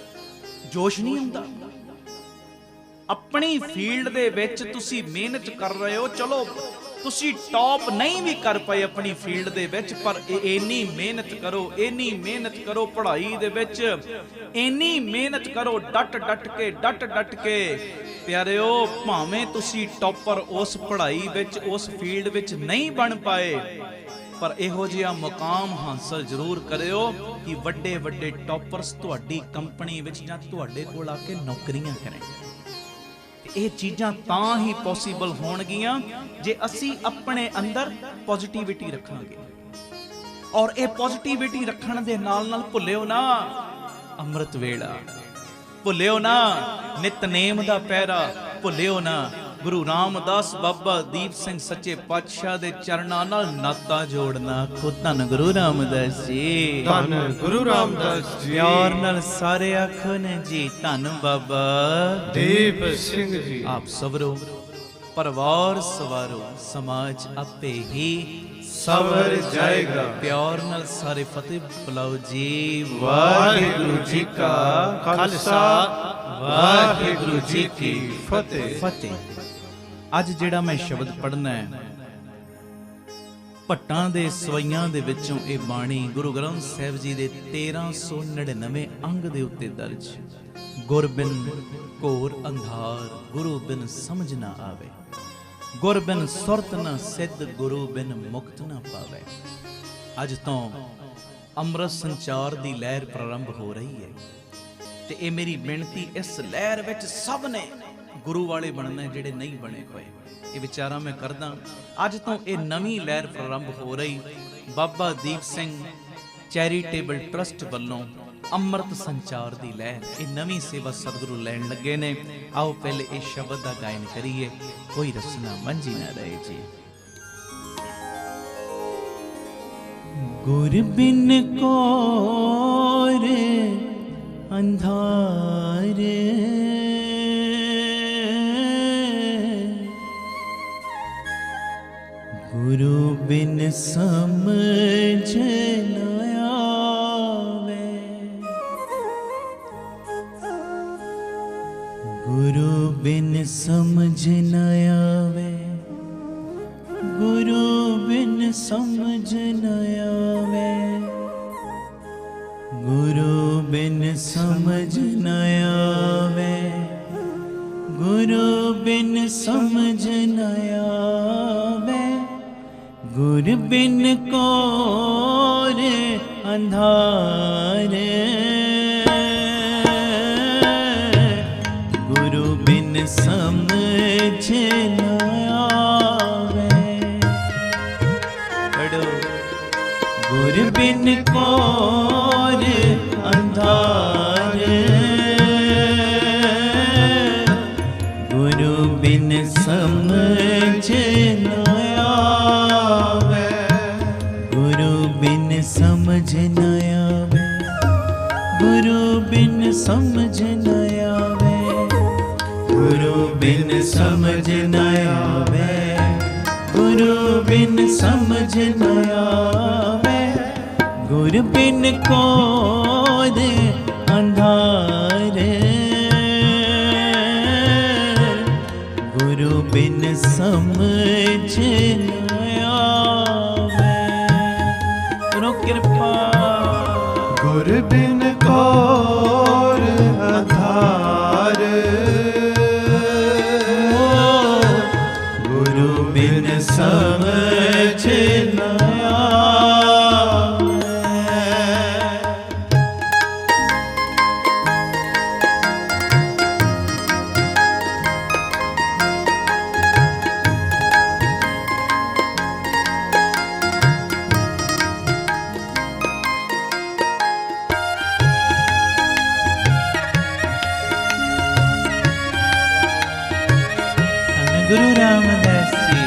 ਜੋਸ਼ ਨਹੀਂ ਆਉਂਦਾ? ਆਪਣੀ ਫੀਲਡ ਦੇ ਵਿੱਚ ਤੁਸੀਂ ਮਿਹਨਤ ਕਰ ਰਹੇ ਹੋ, ਚਲੋ ਤੁਸੀਂ ਟੌਪ ਨਹੀਂ ਵੀ ਕਰ ਪਏ ਆਪਣੀ ਫੀਲਡ ਦੇ ਵਿੱਚ, ਪਰ ਇੰਨੀ ਮਿਹਨਤ ਕਰੋ ਪੜ੍ਹਾਈ ਦੇ ਵਿੱਚ, ਇੰਨੀ ਮਿਹਨਤ ਕਰੋ ਡਟ ਕੇ ਪਿਆਰਿਓ। ਭਾਵੇਂ ਤੁਸੀਂ ਟੌਪਰ ਉਸ ਪੜ੍ਹਾਈ ਵਿੱਚ, ਉਸ ਫੀਲਡ ਵਿੱਚ ਨਹੀਂ ਬਣ ਪਾਏ, ਪਰ ਇਹੋ ਜਿਹਾ ਮੁਕਾਮ ਹਾਸਲ ਜ਼ਰੂਰ ਕਰਿਓ ਕਿ ਵੱਡੇ ਵੱਡੇ ਟੌਪਰਸ ਤੁਹਾਡੀ ਕੰਪਨੀ ਵਿੱਚ ਜਾਂ ਤੁਹਾਡੇ ਕੋਲ ਆ ਕੇ ਨੌਕਰੀਆਂ ਕਰਨ। ਇਹ ਚੀਜ਼ਾਂ ਤਾਂ ਹੀ ਪੋਸੀਬਲ ਹੋਣਗੀਆਂ ਜੇ ਅਸੀਂ ਆਪਣੇ ਅੰਦਰ ਪੋਜ਼ਿਟਿਵਿਟੀ ਰੱਖਾਂਗੇ। ਔਰ ਇਹ ਪੋਜ਼ਿਟਿਵਿਟੀ ਰੱਖਣ ਦੇ ਨਾਲ ਨਾਲ ਭੁੱਲਿਓ ਨਾ ਅੰਮ੍ਰਿਤ ਵੇਲਾ, ਭੁੱਲਿਓ ਨਾ ਨਿਤਨੇਮ ਦਾ ਪਹਿਰਾ, ਭੁੱਲਿਓ ਨਾ ਗੁਰੂ ਰਾਮਦਾਸ ਬਾਬਾ ਦੀਪ ਸਿੰਘ ਸੱਚੇ ਪਾਤਸ਼ਾਹ ਦੇ ਚਰਨਾਂ ਨਾਲ ਨਾਤਾ ਜੋੜਨਾ। ਖੁਦ ਧੰਨ ਗੁਰੂ ਰਾਮਦਾਸ ਜੀ, ਧੰਨ ਗੁਰੂ ਰਾਮਦਾਸ ਜੀ। ਪਿਆਰ ਨਾਲ ਸਾਰੇ ਆਖੋ ਨੇ ਜੀ, ਧੰਨ ਬਾਬਾ ਦੀਪ ਸਿੰਘ ਜੀ। ਆਪ ਸਵਰੋ, ਪਰਿਵਾਰ ਸਵਾਰੋ, ਸਮਾਜ ਆਪੇ ਹੀ ਸਵਰ ਜਾਏਗਾ। ਪਿਆਰ ਨਾਲ ਸਾਰੇ ਫਤਿਹ ਬੁਲਾਓ ਜੀ। ਵਾਹਿਗੁਰੂ ਜੀ ਕਾ ਖਾਲਸਾ, ਵਾਹਿਗੁਰੂ ਜੀ ਕੀ ਫਤਿਹ। ਅੱਜ ਜਿਹੜਾ ਮੈਂ ਸ਼ਬਦ ਪੜ੍ਹਨਾ ਹੈ, ਭੱਟਾਂ ਦੇ ਸਵਈਆਂ ਦੇ ਵਿੱਚੋਂ ਇਹ ਬਾਣੀ ਗੁਰੂ ਗ੍ਰੰਥ ਸਾਹਿਬ ਜੀ ਦੇ 1399 ਅੰਗ ਦੇ ਉੱਤੇ ਦਰਜ। ਗੁਰ ਬਿਨ ਘੋਰ ਅੰਧਾਰ, ਗੁਰੂ ਬਿਨ ਸਮਝ ਨਾ ਆਵੇ, ਗੁਰ ਬਿਨ ਸੁਰਤ ਨਾ ਸਿੱਧ, ਗੁਰੂ ਬਿਨ ਮੁਕਤ ਨਾ ਪਾਵੇ। ਅੱਜ ਤੋਂ ਅੰਮ੍ਰਿਤ ਸੰਚਾਰ ਦੀ ਲਹਿਰ ਪ੍ਰਾਰੰਭ ਹੋ ਰਹੀ ਹੈ, ਤੇ ਇਹ ਮੇਰੀ ਬੇਨਤੀ, ਇਸ ਲਹਿਰ ਵਿੱਚ ਸਭ ਨੇ ਗੁਰੂ ਵਾਲੇ ਬਣਨਾ, ਜਿਹੜੇ ਨਹੀਂ ਬਣੇ ਹੋਏ। ਇਹ ਵਿਚਾਰਾਂ ਮੈਂ ਕਰਦਾ। ਅੱਜ ਤੋਂ ਇਹ ਨਵੀਂ ਲਹਿਰ ਪ੍ਰਾਰੰਭ ਹੋ ਰਹੀ, ਬਾਬਾ ਦੀਪ ਸਿੰਘ ਚੈਰੀਟੇਬਲ ਟਰਸਟ ਵੱਲੋਂ ਅੰਮ੍ਰਿਤ ਸੰਚਾਰ ਦੀ ਲਹਿਰ, ਇਹ ਨਵੀਂ ਸੇਵਾ ਸਤਿਗੁਰੂ ਲੈਣ ਲੱਗੇ ਨੇ। ਆਓ ਪਹਿਲੇ ਇਹ ਸ਼ਬਦ ਦਾ ਗਾਇਨ ਕਰੀਏ, ਕੋਈ ਰਸਨਾ ਮੰਝੀ ਨਾ ਰਹੇ ਜੀ। ਗੁਰ ਬਿਨ ਘੋਰ ਅੰਧਾਰ, ਗੁਰੂ ਬਿਨ ਸਮਝ ਨਾ ਆਵੇ, ਗੁਰੂ ਬਿਨ ਸਮਝ ਨਾ ਆਵੇ, ਗੁਰੂ ਬਿਨ ਸਮਝ ਨਾ ਆਵੇ, ਗੁਰੂ ਬਿਨ ਸਮਝ ਨਾ ਆਵੇ, ਗੁਰੂ ਬਿਨ ਸਮਝ ਨਾ ਆਵੇ, ਗੁਰ ਬਿਨ ਘੋਰ ਅੰਧਾਰ, ਗੁਰੂ ਬਿਨ ਸਮਝ ਨਾ ਆਵੇ। ਪੜੋ, ਗੁਰ ਬਿਨ ਘੋਰ ਅੰਧਾਰ, ਗੁਰੂ ਬਿਨ समझ न आवे, गुरु बिन समझ न आवे, गुरु बिन समझ न आवे, गुरु बिन कोद अंधारे, गुरु बिन समझ न आवे। करो कृपा। गुरु बिन कौर आधार, गुरु बिन समझ न आवे। गुरु रामदास जी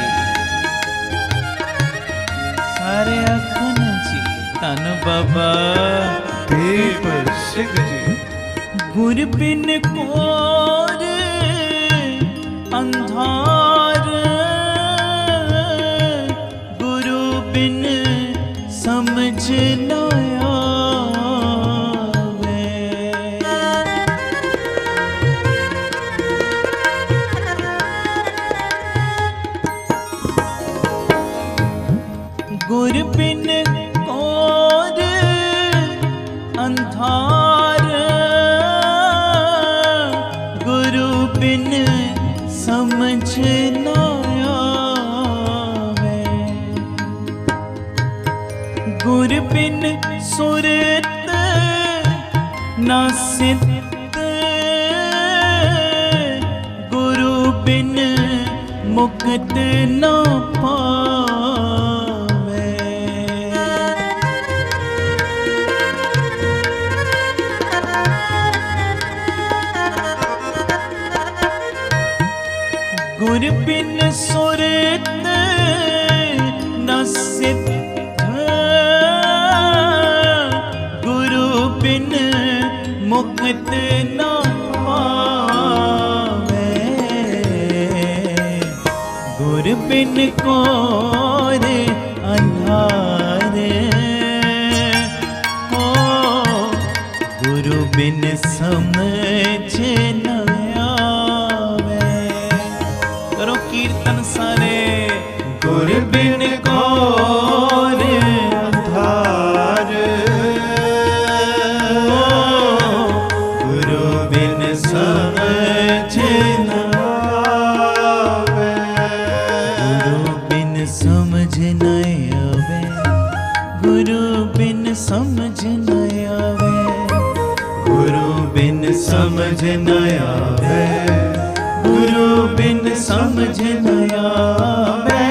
सारे अखन जी धन बाबा दीप सिंह जी। गुर बिन कोर अंधार, गुरु बिन समझ न आवे, गुर बिन कोर अंधार, गुरु बिन समझ न आवे, गुर बिन सुरत न सित, गुरु बिन मुक्त न पावे, गुर बिन सुरत न सिद्ध, गुरु बिन मुक्त न पावे, गुर बिन कोर अंधार, हो गुरु बिन समझ न आवे। करो कीर्तन सारे। गुर बिन कौर आधार, गुरु बिन समझ न आवे, गुरु बिन समझ न आवे, गुरु बिन समझ न आवे, गुरु बिन समझ न आवे, गुरु बिन समझ न आवे,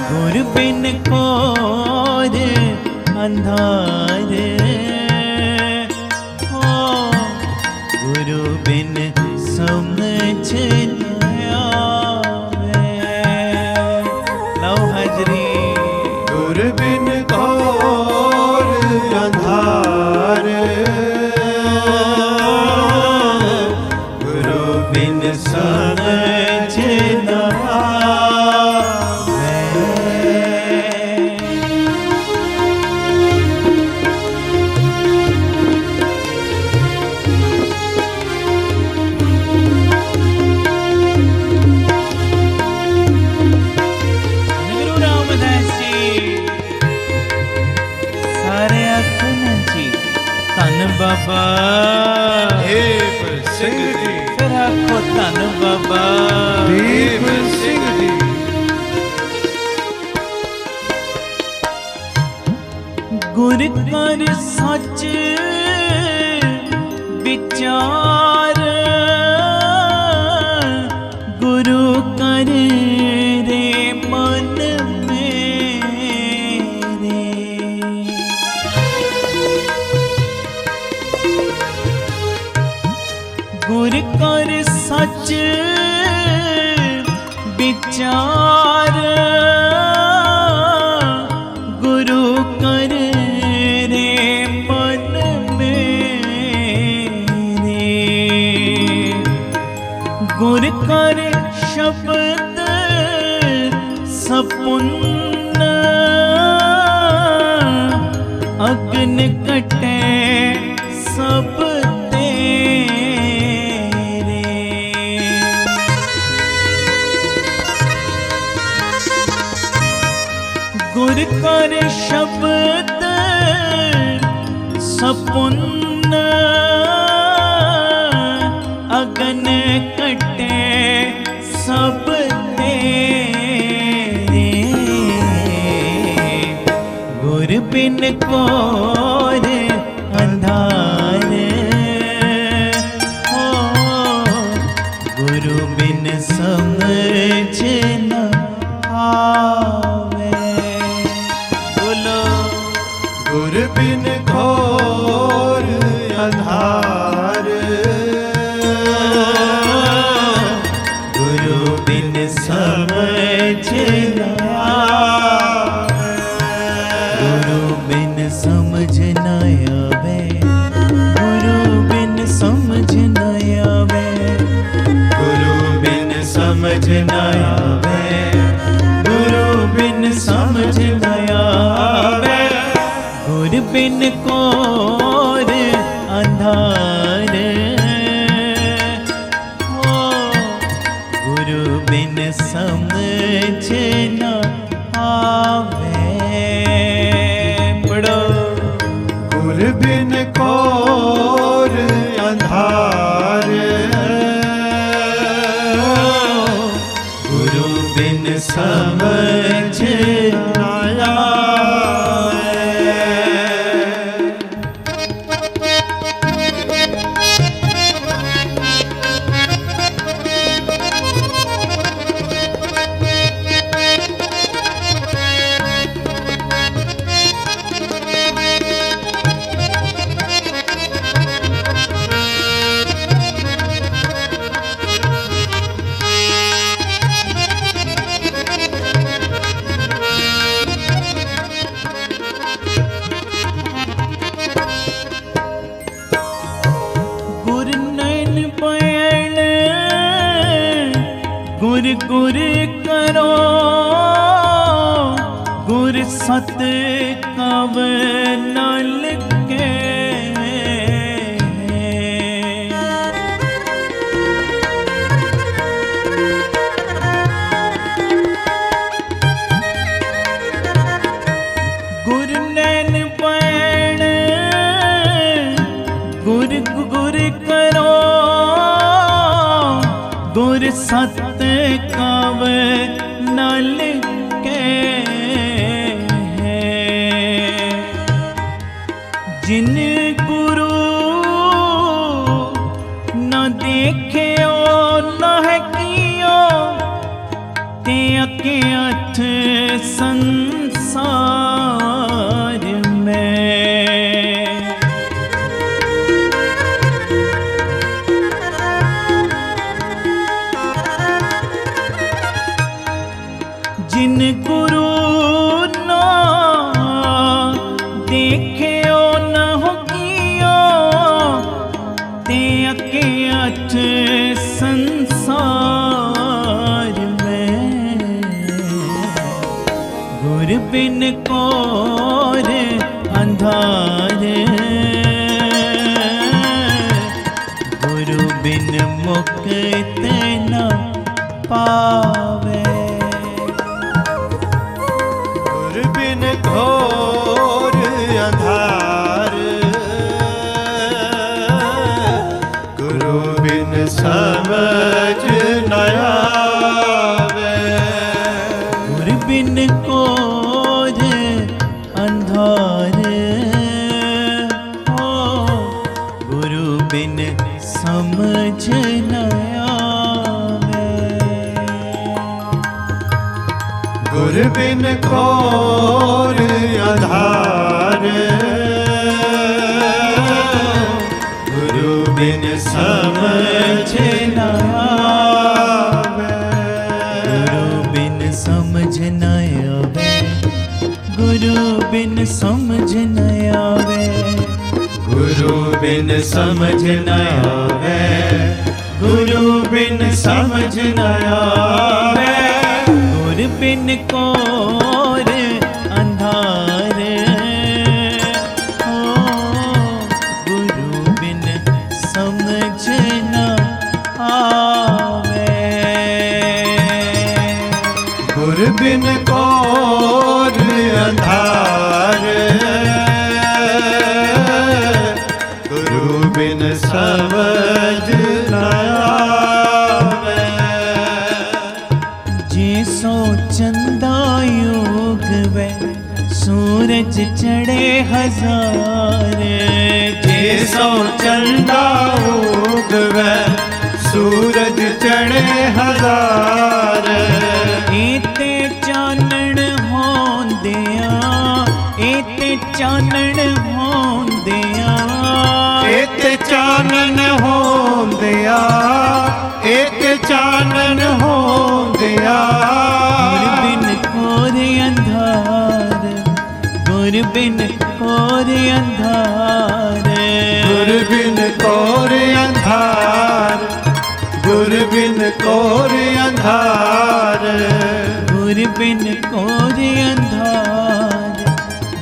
गुरु बिन कोर अंधार, हो गुरु बिन समझ न आवे। लो हाजरी। गुर बिन कौर आधार, गुरु बिन समझ न आवे। गुरु रामदास जी सारे अखन जी धन बाबा दीप सिंह जी। फिर आखो धन बाबा दीप सिंह जी। गुर कर सच विचार, गुरु कर रे मन मेरे, गुर कर सच विचार, गुरु कर रे मन मेरे, पुण्य अग्न कटे सब तेरे। गुर कर शब्द सपुन्न अग्न कटे सब तेरे। गुर बिन कोर अंधार हो, गुरु बिन समझ न आवे। बोलो गुर बिन घोर अंधार, गुरु बिन समझ न आवे। गुरु बिन समझ न आवे, गुरु बिन समझ न आवे। गुरु बिन समझ न आवे, गुरु बिन समझ न आवे। गुर बिन कोर अंधार हो, गुरु बिन समझ न आवे। पढ़ो गुर बिन घोर अंधार, गुरु बिन समझ न आवे। गुर नैन पयण गुर गुर करो, गुर सत कव नल के। गुर नैन पयण गुर गुर करो, गुर सत कव नल के। जिन गुरु न देखियो न कियो, ते अके अथ संसार में। जिन गुरु ना देखियो न हो कियो, ते अके अठ संसार में। गुर बिन कोर अंधार, गुरु बिन मुक्त न पावे। गुर बिन घोर अंधार, गुरु बिन समझ न आवे। गुर बिन कोर अंधार हो, गुरु बिन समझ न आवे। गुर बिन घोर अंधार, गुरु बिन समझ न आवे। गुरु बिन समझ न आवे, गुरु बिन समझ न आवे। गुरु बिन समझ न आवे, गुरु बिन समझ न आवे। गुर बिन बिन कोर अंधार, हो गुरु बिन समझ न आवे। गुरु बिन कोर अंधार, गुरु बिन समझ न आवे। जिसो चंदा योग वे सूरज चढ़े हजार, जिसो चंदा उगवे सूरज चढ़े हजार। एते चानण होंदिया, एते चानण होंदिया, एक चानन होंदिया, एक चानन होंदिया। गुर बिन कोर अंधार, गुर बिन कोर अंधार, गुरु बिन कोर अंधार, गुरु बिन कोर अंधार। गुर बिन कोर अंधार,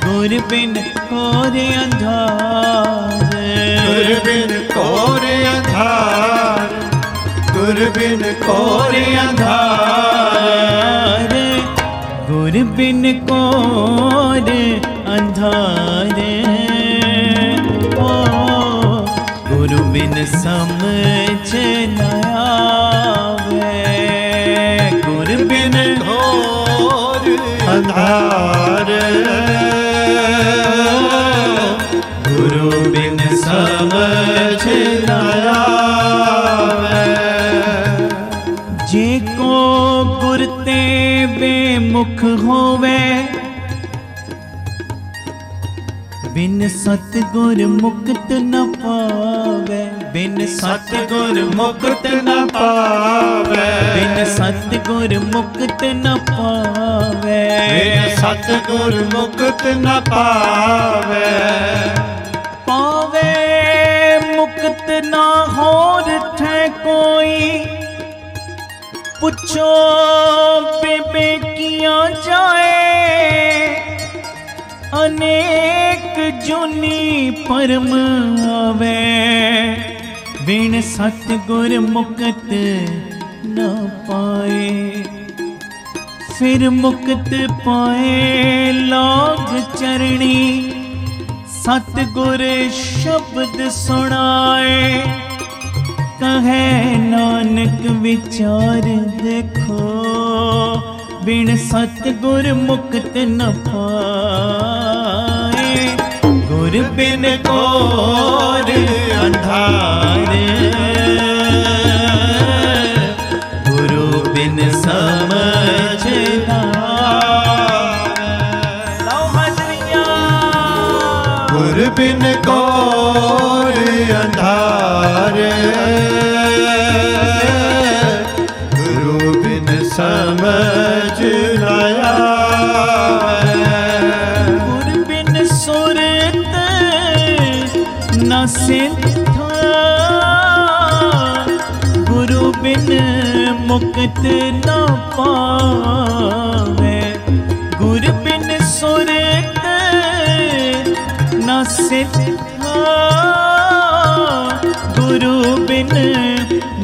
गुर बिन कोर अंधार, गुरु बिन कोर अंधार, गुरु बिन कोर अंधार। गुर बिन कोर अंधार, ओ गुरु बिन समझ न आवे। गुर बिन घोर अंधार, गुरु बिन समझ न आवे। जे को गुर ते बेमुख होवे, बिन सतगुर मुक्त न पावे। बिन सतगुर मुक्त न पावे, बिन सतगुर मुक्त न पावे। बिन सतगुर मुक्त न पावे। पावे मुक्त ना होर थे कोई, पुछो बेबे किया जाए। अनेक जुनी परम आवे, बिन सतगुर मुक्त न पाए। फिर मुक्त पाए लाग चरणी, सतगुर शब्द सुनाए। कहे नानक विचार देखो, बिन सतगुर मुक्त न पाए। गुर बिन कोर अंधार, गुरु बिन समझ न आवे। लो हाजरियां। गुरु बिन कोर अंधार, गुरु बिन समझ न आवे। गुर बिन सुरत न सिद्धा, गुरु बिन मुक्त न पावे। गुर बिन सुरत न सिद्धा, गुरु बिन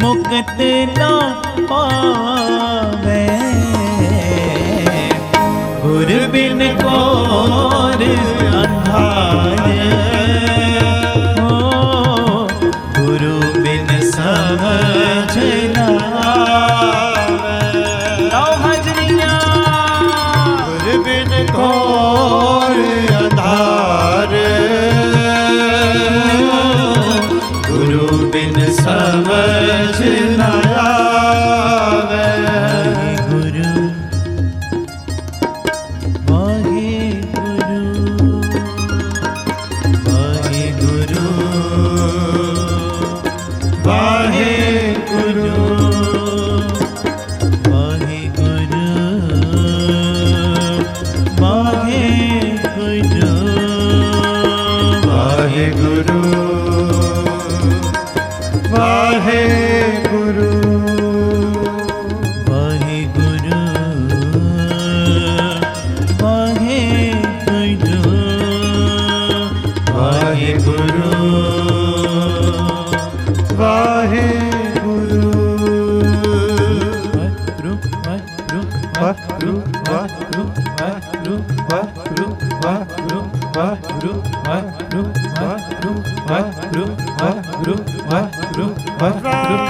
मुक्त न पावे। गुर बिन कोर अंधार, हो गुरु बिन समझ न आवे। लो हाजरियां। गुरु बिन कोर अंधार, गुरु बिन समझ न आवे। गुरु वाहे ਵਾਹਿਗੁਰੂ ਵਾਹਿਗੁਰੂ ਵਾਹਿਗੁਰੂ ਵਾਹਿਗੁਰੂ ਵਾਹਿਗੁਰੂ ਵਾਹਿਗੁਰੂ ਵਾਹਿਗੁਰੂ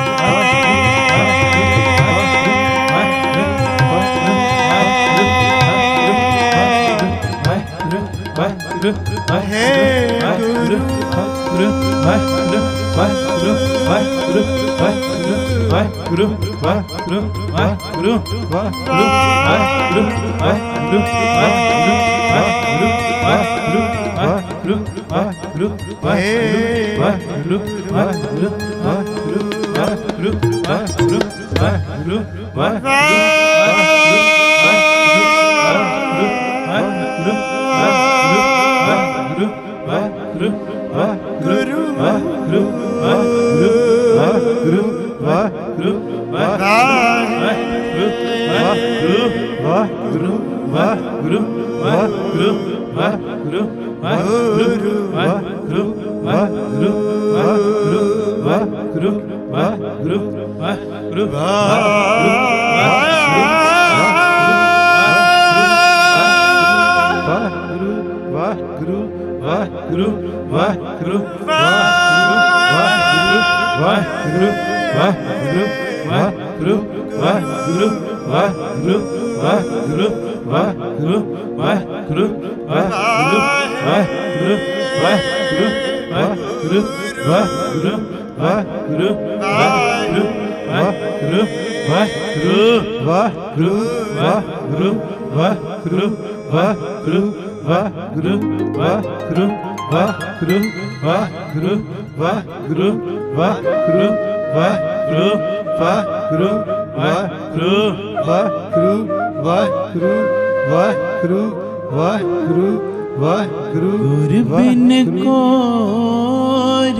गुरु बिन कोर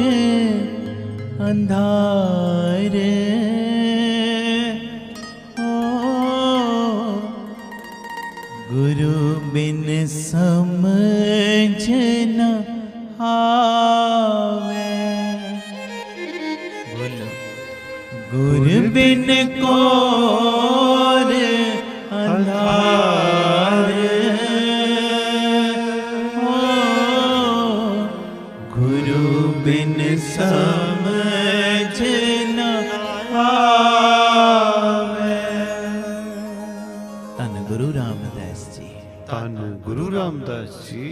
अंधार गुरु बिन समझ न आवे। बोलो गुरु बिन कोर अंधार गुरु बिन समझ न आवे। धन गुरु रामदास जी, ਧੰਨ ਗੁਰੂ ਰਾਮਦਾਸ ਜੀ।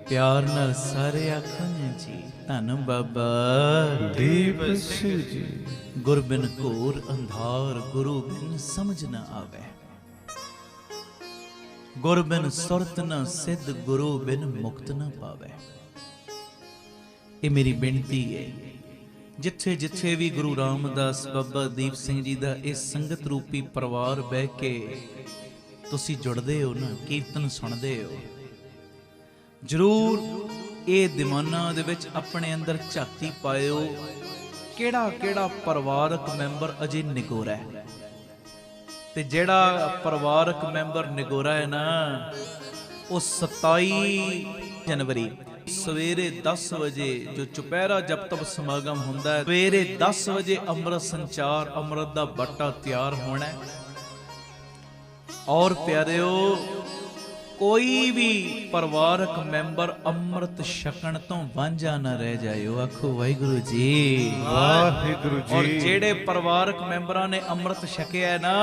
प्यार नाल सारे आखन जी धन बाबा ਦੀਪ ਸਿੰਘ ਜੀ। गुर बिन घोर अंधार गुरु बिन समझ न आवे। गुर बिन सुरत न सिद्ध गुरु बिन मुक्त न पावे। ये मेरी बेनती है, जिथे जिथे भी गुरु रामदास बाबा दीप सिंह जी का इस संगत रूपी परिवार बह के तुसी जुड़ते हो ना, कीर्तन सुनते हो, जरूर ये दिमाना दे विच अपने अंदर झाती पायो केड़ा केड़ा परिवारक मैंबर अजे निगोरा है। ते जेड़ा परिवारक मैंबर निगोरा है ना, वो 27 जनवरी सवेरे 10 बजे जो चुपहरा जब तब समागम होंदा है, सवेरे 10 बजे अमृत संचार अमृत दा बट्टा तैयार होना है। और प्यारेओ, कोई भी परिवारक मैंबर अमृत छकण तो वांझा ना रह जाए। आखो वाहिगुरु जी, वाहिगुरु जी। और जेड़े परिवारक मैंबरां ने अमृत छकिया है ना,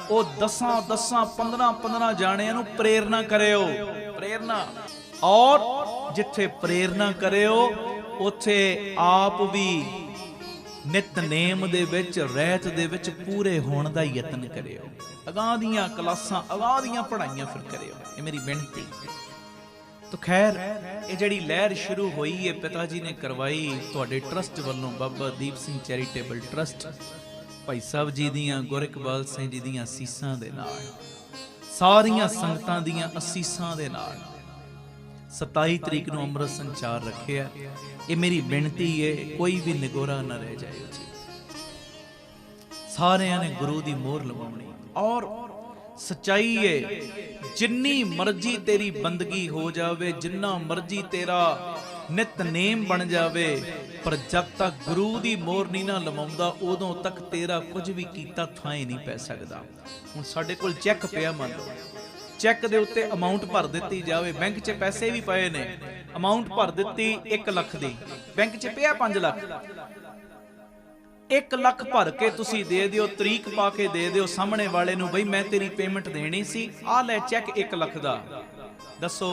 वो 10-15 जाणियां नूं प्रेरणा करियो, प्रेरणा। और जिथे प्रेरणा करियो उथे आप भी नितनेम दे विच रहत दे विच पूरे होण दा यतन करियो। अगां दीयां क्लासां अगां दीयां पढ़ाइयां फिर करियो, ये मेरी बेनती। तो खैर ये जिहड़ी लहर शुरू हुई है पिता जी ने करवाई तुहाडे ट्रस्ट वालों, बाबा दीप सिंह चैरिटेबल ट्रस्ट, भाई साहब जी दियां, गुर इकबाल सिंह जी दियां असीसां दे नाल, सारियां संगतां दियां असीसां दे नाल 27 तरीक नूं अमृत संचार रखिया। ये मेरी बेनती है, कोई भी निगोरा ना रह जाए जी। सारियां ने गुरु दी मोहर लवाउणी। और सच्चाई है, जिन्नी मर्जी तेरी बंदगी हो जावे, जिन्ना मर्जी तेरा नितनेम बन जावे, पर जब तक गुरु दी मोहर नहीं ना लवाउंदा उदों तक तेरा कुछ भी कीता थां नहीं पै सकदा। हुण साडे कोल चैक पिया, मान लो ਚੈੱਕ ਦੇ ਉੱਤੇ ਅਮਾਉਂਟ ਭਰ ਦਿੱਤੀ ਜਾਵੇ। ਬੈਂਕ 'ਚ ਪੈਸੇ ਵੀ ਪਏ ਨੇ, ਅਮਾਉਂਟ ਭਰ ਦਿੱਤੀ 1 ਲੱਖ ਦੀ, ਬੈਂਕ 'ਚ ਪਿਆ 5 ਲੱਖ। 1 ਲੱਖ ਭਰ ਕੇ ਤੁਸੀਂ ਦੇ ਦਿਓ, ਤਰੀਕ ਪਾ ਕੇ ਦੇ ਦਿਓ ਸਾਹਮਣੇ ਵਾਲੇ ਨੂੰ, ਬਈ ਮੈਂ ਤੇਰੀ ਪੇਮੈਂਟ ਦੇਣੀ ਸੀ, ਆ ਲੈ ਚੈੱਕ 1 ਲੱਖ ਦਾ। ਦੱਸੋ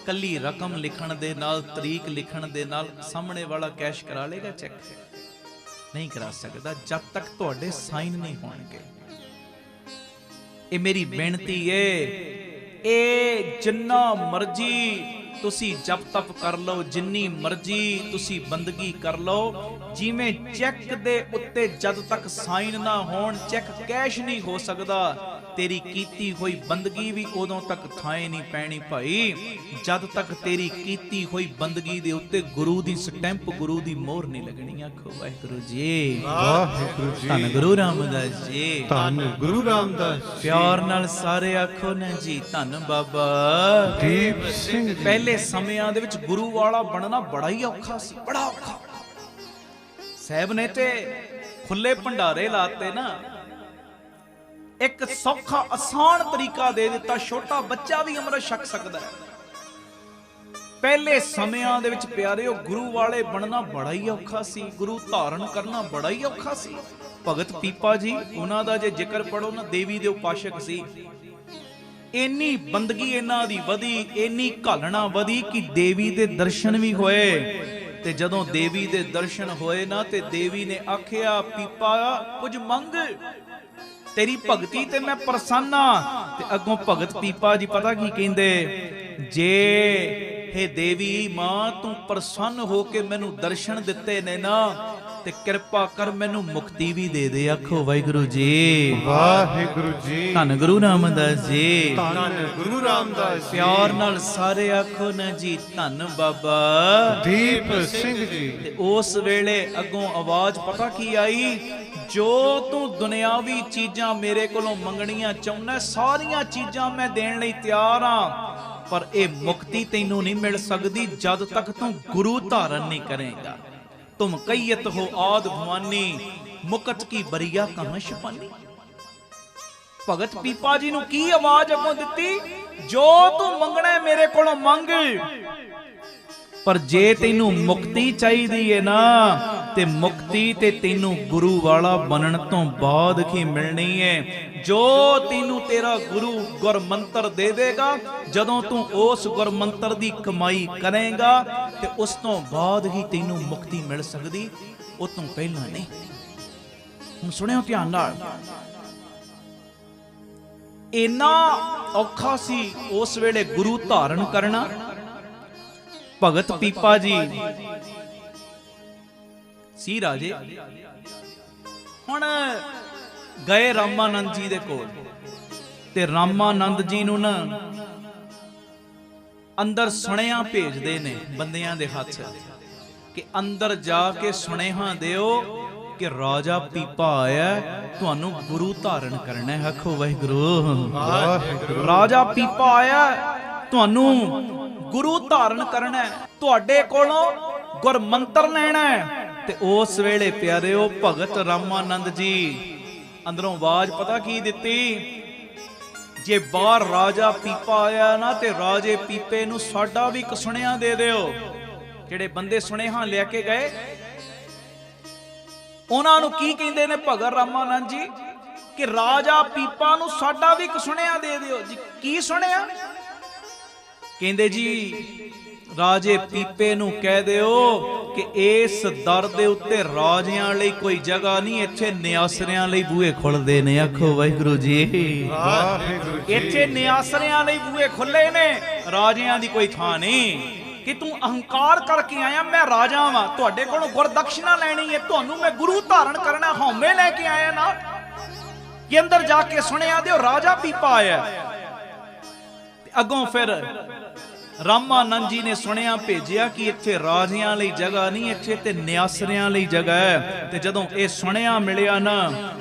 ਕੱਲੀ ਰਕਮ ਲਿਖਣ ਦੇ ਨਾਲ, ਤਰੀਕ ਲਿਖਣ ਦੇ ਨਾਲ ਸਾਹਮਣੇ ਵਾਲਾ ਕੈਸ਼ ਕਰਾ ਲੇਗਾ ਚੈੱਕ? ਨਹੀਂ ਕਰਾ ਸਕਦਾ ਜਦ ਤੱਕ ਤੁਹਾਡੇ ਸਾਈਨ ਨਹੀਂ ਹੋਣਗੇ। ਇਹ ਮੇਰੀ ਬੇਨਤੀ ਏ, ਇਹ ਜਿੰਨਾ ਮਰਜ਼ੀ ਤੁਸੀਂ ਜਪ ਤਪ ਕਰ ਲਓ, ਜਿੰਨੀ ਮਰਜ਼ੀ ਤੁਸੀਂ ਬੰਦਗੀ ਕਰ ਲਓ, ਜਿਵੇਂ ਚੈੱਕ ਦੇ ਉੱਤੇ ਜਦ ਤੱਕ ਸਾਈਨ ਨਾ ਹੋਣ ਚੈੱਕ ਕੈਸ਼ ਨਹੀਂ ਹੋ ਸਕਦਾ। ਤੇਰੀ ਕੀਤੀ ਹੋਈ ਬੰਦਗੀ ਵੀ ਉਦੋਂ ਤੱਕ ਥਾਂ ਨਹੀਂ ਪੈਣੀ ਭਾਈ, ਜਦ ਤੱਕ ਤੇਰੀ ਕੀਤੀ ਹੋਈ ਬੰਦਗੀ ਦੇ ਉੱਤੇ ਗੁਰੂ ਦੀ ਸਟੈਂਪ, ਗੁਰੂ ਦੀ ਮੋਹਰ ਨਹੀਂ ਲੱਗਣੀ। ਆਖੋ ਵਾਹਿਗੁਰੂ ਜੀ, ਵਾਹਿਗੁਰੂ ਜੀ, ਧੰਨ ਗੁਰੂ ਰਾਮਦਾਸ ਜੀ, ਧੰਨ ਗੁਰੂ ਰਾਮਦਾਸ ਜੀ। ਪਿਆਰ ਨਾਲ ਸਾਰੇ ਆਖੋ ਨਾ ਜੀ, ਧੰਨ ਬਾਬਾ ਦੀਪ ਸਿੰਘ ਜੀ। ਪਹਿਲੇ ਸਮਿਆਂ ਦੇ ਵਿੱਚ ਗੁਰੂ ਵਾਲਾ ਬਣਨਾ ਬੜਾ ਹੀ ਔਖਾ ਸੀ, ਬੜਾ ਔਖਾ। ਸਾਹਿਬ ਨੇ ਤੇ ਖੁੱਲੇ ਭੰਡਾਰੇ ਲਾਤੇ ਨਾ, ਇੱਕ ਸੌਖਾ ਆਸਾਨ ਤਰੀਕਾ ਦੇ ਦਿੱਤਾ, ਛੋਟਾ ਬੱਚਾ ਵੀ ਅੰਮ੍ਰਿਤ ਛਕ ਸਕਦਾ ਹੈ। ਪਹਿਲੇ ਸਮਿਆਂ ਦੇ ਵਿੱਚ ਪਿਆਰਿਓ ਗੁਰੂ ਵਾਲੇ ਬਣਨਾ ਬੜਾ ਹੀ ਔਖਾ ਸੀ, ਗੁਰੂ ਧਾਰਨ ਕਰਨਾ ਬੜਾ ਹੀ ਔਖਾ ਸੀ। ਭਗਤ ਪੀਪਾ ਜੀ, ਉਹਨਾਂ ਦਾ ਜੇ ਜ਼ਿਕਰ ਪੜੋ ਨਾ, ਦੇਵੀ ਦੇ ਉਪਾਸ਼ਕ ਸੀ। ਇੰਨੀ ਬੰਦਗੀ ਇਹਨਾਂ ਦੀ ਵਧੀ, ਇੰਨੀ ਘਾਲਣਾ ਵਧੀ ਕਿ ਦੇਵੀ ਦੇ ਦਰਸ਼ਨ ਵੀ ਹੋਏ। ਤੇ ਜਦੋਂ ਦੇਵੀ ਦੇ ਦਰਸ਼ਨ ਹੋਏ ਨਾ, ਤੇ ਦੇਵੀ ਨੇ ਆਖਿਆ, ਪੀਪਾ ਕੁਝ ਮੰਗ, ਤੇਰੀ ਭਗਤੀ ਤੇ ਮੈਂ ਪ੍ਰਸੰਨ ਆ। ਤੇ ਅੱਗੋਂ ਭਗਤ ਪੀਪਾ ਜੀ ਪਤਾ ਕੀ ਕਹਿੰਦੇ, ਜੇ ਹੇ ਦੇਵੀ ਮਾਂ ਤੂੰ ਪ੍ਰਸੰਨ ਹੋ ਕੇ ਮੈਨੂੰ ਦਰਸ਼ਨ ਦਿੱਤੇ ਨੇ ਨਾ, ਤੇ ਕਿਰਪਾ ਕਰ ਮੈਨੂੰ ਮੁਕਤੀ ਵੀ ਦੇ ਦੇ। ਆਖੋ ਵਾਹਿਗੁਰੂ ਜੀ, ਵਾਹਿਗੁਰੂ ਜੀ, ਧੰਨ ਗੁਰੂ ਰਾਮਦਾਸ ਜੀ, ਧੰਨ ਗੁਰੂ ਰਾਮਦਾਸ ਜੀ। ਪਿਆਰ ਨਾਲ ਸਾਰੇ ਆਖੋ ਨਾ ਜੀ, ਧੰਨ ਬਾਬਾ ਦੀਪ ਸਿੰਘ ਜੀ। ਤੇ ਉਸ ਵੇਲੇ ਅੱਗੋਂ ਆਵਾਜ਼ ਪਤਾ ਕੀ ਆਈ, ਜੋ ਤੂੰ ਦੁਨਿਆਵੀ ਚੀਜ਼ਾਂ ਮੇਰੇ ਕੋਲੋਂ ਮੰਗਣੀਆਂ ਚਾਹੁੰਦਾ, ਸਾਰੀਆਂ ਚੀਜ਼ਾਂ ਮੈਂ ਦੇਣ ਲਈ ਤਿਆਰ ਆ, ਪਰ ਇਹ ਮੁਕਤੀ ਤੈਨੂੰ ਨਹੀਂ ਮਿਲ ਸਕਦੀ ਜਦ ਤੱਕ ਤੂੰ ਗੁਰੂ ਧਾਰਨ ਨਹੀਂ ਕਰੇਗਾ। ਤੁਮ ਕਈਤ ਹੋ ਆਦ ਭਵਾਨੀ, ਮੁਕਤ ਕੀ ਬਰੀਆ ਕਹਾਂ ਛਪਾਨੀ। ਭਗਤ ਪੀਪਾ ਜੀ ਨੂੰ ਕੀ ਆਵਾਜ਼ ਅੱਗੋਂ ਦਿੱਤੀ, ਜੋ ਤੂੰ ਮੰਗਣਾ ਮੇਰੇ ਕੋਲੋਂ ਮੰਗ, ਪਰ ਜੇ ਤੈਨੂੰ ਮੁਕਤੀ ਚਾਹੀਦੀ ਹੈ ਨਾ, ਤੇ ਮੁਕਤੀ ਤੇ ਤੈਨੂੰ ਗੁਰੂ ਵਾਲਾ ਬਣਨ ਤੋਂ ਬਾਅਦ ਹੀ ਮਿਲਣੀ ਹੈ। ਜੋ ਤੈਨੂੰ ਤੇਰਾ ਗੁਰੂ ਗੁਰਮੰਤਰ ਦੇ ਦੇਗਾ, ਜਦੋਂ ਤੂੰ ਉਸ ਗੁਰਮੰਤਰ ਦੀ ਕਮਾਈ ਕਰੇਗਾ, ਤੇ ਉਸ ਤੋਂ ਬਾਅਦ ਹੀ ਤੈਨੂੰ ਮੁਕਤੀ ਮਿਲ ਸਕਦੀ, ਉਹ ਤੋਂ ਪਹਿਲਾਂ ਨਹੀਂ। ਹੁਣ ਸੁਣਿਓ ਧਿਆਨ ਨਾਲ, ਇੰਨਾ ਔਖਾ ਸੀ ਉਸ ਵੇਲੇ ਗੁਰੂ ਧਾਰਨ ਕਰਨਾ। ਭਗਤ ਪੀਪਾ ਜੀ ਸੀ ਰਾਜੇ, ਹੁਣ ਗਏ ਰਾਮਾਨੰਦ ਜੀ ਦੇ ਕੋਲ, ਤੇ ਰਾਮਾਨੰਦ ਜੀ ਨੂੰ ਨਾ ਅੰਦਰ ਸੁਨੇਹਾ ਭੇਜਦੇ ਨੇ ਬੰਦਿਆਂ ਦੇ ਹੱਥ, ਕਿ ਅੰਦਰ ਜਾ ਕੇ ਸੁਨੇਹਾ ਦਿਓ ਕਿ ਰਾਜਾ ਪੀਪਾ ਆਇਆ, ਤੁਹਾਨੂੰ ਗੁਰੂ ਧਾਰਨ ਕਰਨਾ ਹੈ। ਆਖੋ ਵਾਹਿਗੁਰੂ। ਰਾਜਾ ਪੀਪਾ ਆਇਆ, ਤੁਹਾਨੂੰ ਗੁਰੂ ਧਾਰਨ ਕਰਨਾ ਹੈ, ਤੁਹਾਡੇ ਕੋਲੋਂ ਗੁਰਮੰਤਰ ਲੈਣਾ ਹੈ। ਤੇ ਉਸ ਵੇਲੇ ਪਿਆਰਿਓ ਭਗਤ ਰਾਮਾਨੰਦ ਜੀ ਅੰਦਰੋਂ ਆਵਾਜ਼ ਪਤਾ ਕੀ ਦਿੱਤੀ, ਜੇ ਬਾਹਰ ਰਾਜਾ ਪੀਪਾ ਆਇਆ ਨਾ, ਤੇ ਰਾਜੇ ਪੀਪੇ ਨੂੰ ਸਾਡਾ ਵੀ ਇੱਕ ਸੁਨੇਹਾ ਦੇ ਦਿਓ। ਜਿਹੜੇ ਬੰਦੇ ਸੁਨੇਹਾ ਲੈ ਕੇ ਗਏ, ਉਹਨਾਂ ਨੂੰ ਕੀ ਕਹਿੰਦੇ ਨੇ ਭਗਤ ਰਾਮਾਨੰਦ ਜੀ, ਕਿ ਰਾਜਾ ਪੀਪਾ ਨੂੰ ਸਾਡਾ ਵੀ ਇੱਕ ਸੁਨੇਹਾ ਦੇ ਦਿਓ। ਜੀ ਕੀ ਸੁਨੇਹਾ? ਕਹਿੰਦੇ ਜੀ ਰਾਜੇ ਪੀਪੇ ਨੂੰ ਕਹਿ ਦਿਓ ਕਿ ਇਸ ਦਰ ਦੇ ਉੱਤੇ ਰਾਜਿਆਂ ਲਈ ਕੋਈ ਜਗ੍ਹਾ ਨਹੀਂ, ਇੱਥੇ ਨਿਆਸਰਿਆਂ ਲਈ ਬੂਹੇ ਖੁੱਲਦੇ ਨੇ। ਆਖੋ ਵਾਹਿਗੁਰੂ ਜੀ, ਵਾਹਿਗੁਰੂ ਜੀ। ਇੱਥੇ ਨਿਆਸਰਿਆਂ ਲਈ ਬੂਹੇ ਖੁੱਲੇ ਨੇ, ਰਾਜਿਆਂ ਦੀ ਕੋਈ ਥਾਂ ਨਹੀਂ। ਕਿ ਤੂੰ ਅਹੰਕਾਰ ਕਰਕੇ ਆਇਆ, ਮੈਂ ਰਾਜਾ ਵਾਂ, ਤੁਹਾਡੇ ਕੋਲੋਂ ਗੁਰਦਕਸ਼ਨਾ ਲੈਣੀ ਹੈ, ਤੁਹਾਨੂੰ ਮੈਂ ਗੁਰੂ ਧਾਰਨ ਕਰਨਾ, ਹਉਮੈ ਲੈ ਕੇ ਆਇਆ ਨਾ, ਕਿ ਅੰਦਰ ਜਾ ਕੇ ਸੁਣਿਆ ਦਿਓ ਰਾਜਾ ਪੀਪਾ ਆਇਆ। ਅੱਗੋਂ ਫਿਰ ਰਾਮਾਨੰਦ ਜੀ ਨੇ ਸੁਨੇਹਾ ਭੇਜਿਆ ਕਿ ਇੱਥੇ ਰਾਜਿਆਂ ਲਈ ਜਗ੍ਹਾ ਨਹੀਂ, ਇੱਥੇ ਤੇ ਨਿਆਸਰਿਆਂ ਲਈ ਜਗ੍ਹਾ ਹੈ। ਤੇ ਜਦੋਂ ਇਹ ਸੁਨੇਹਾ ਮਿਲਿਆ ਨਾ,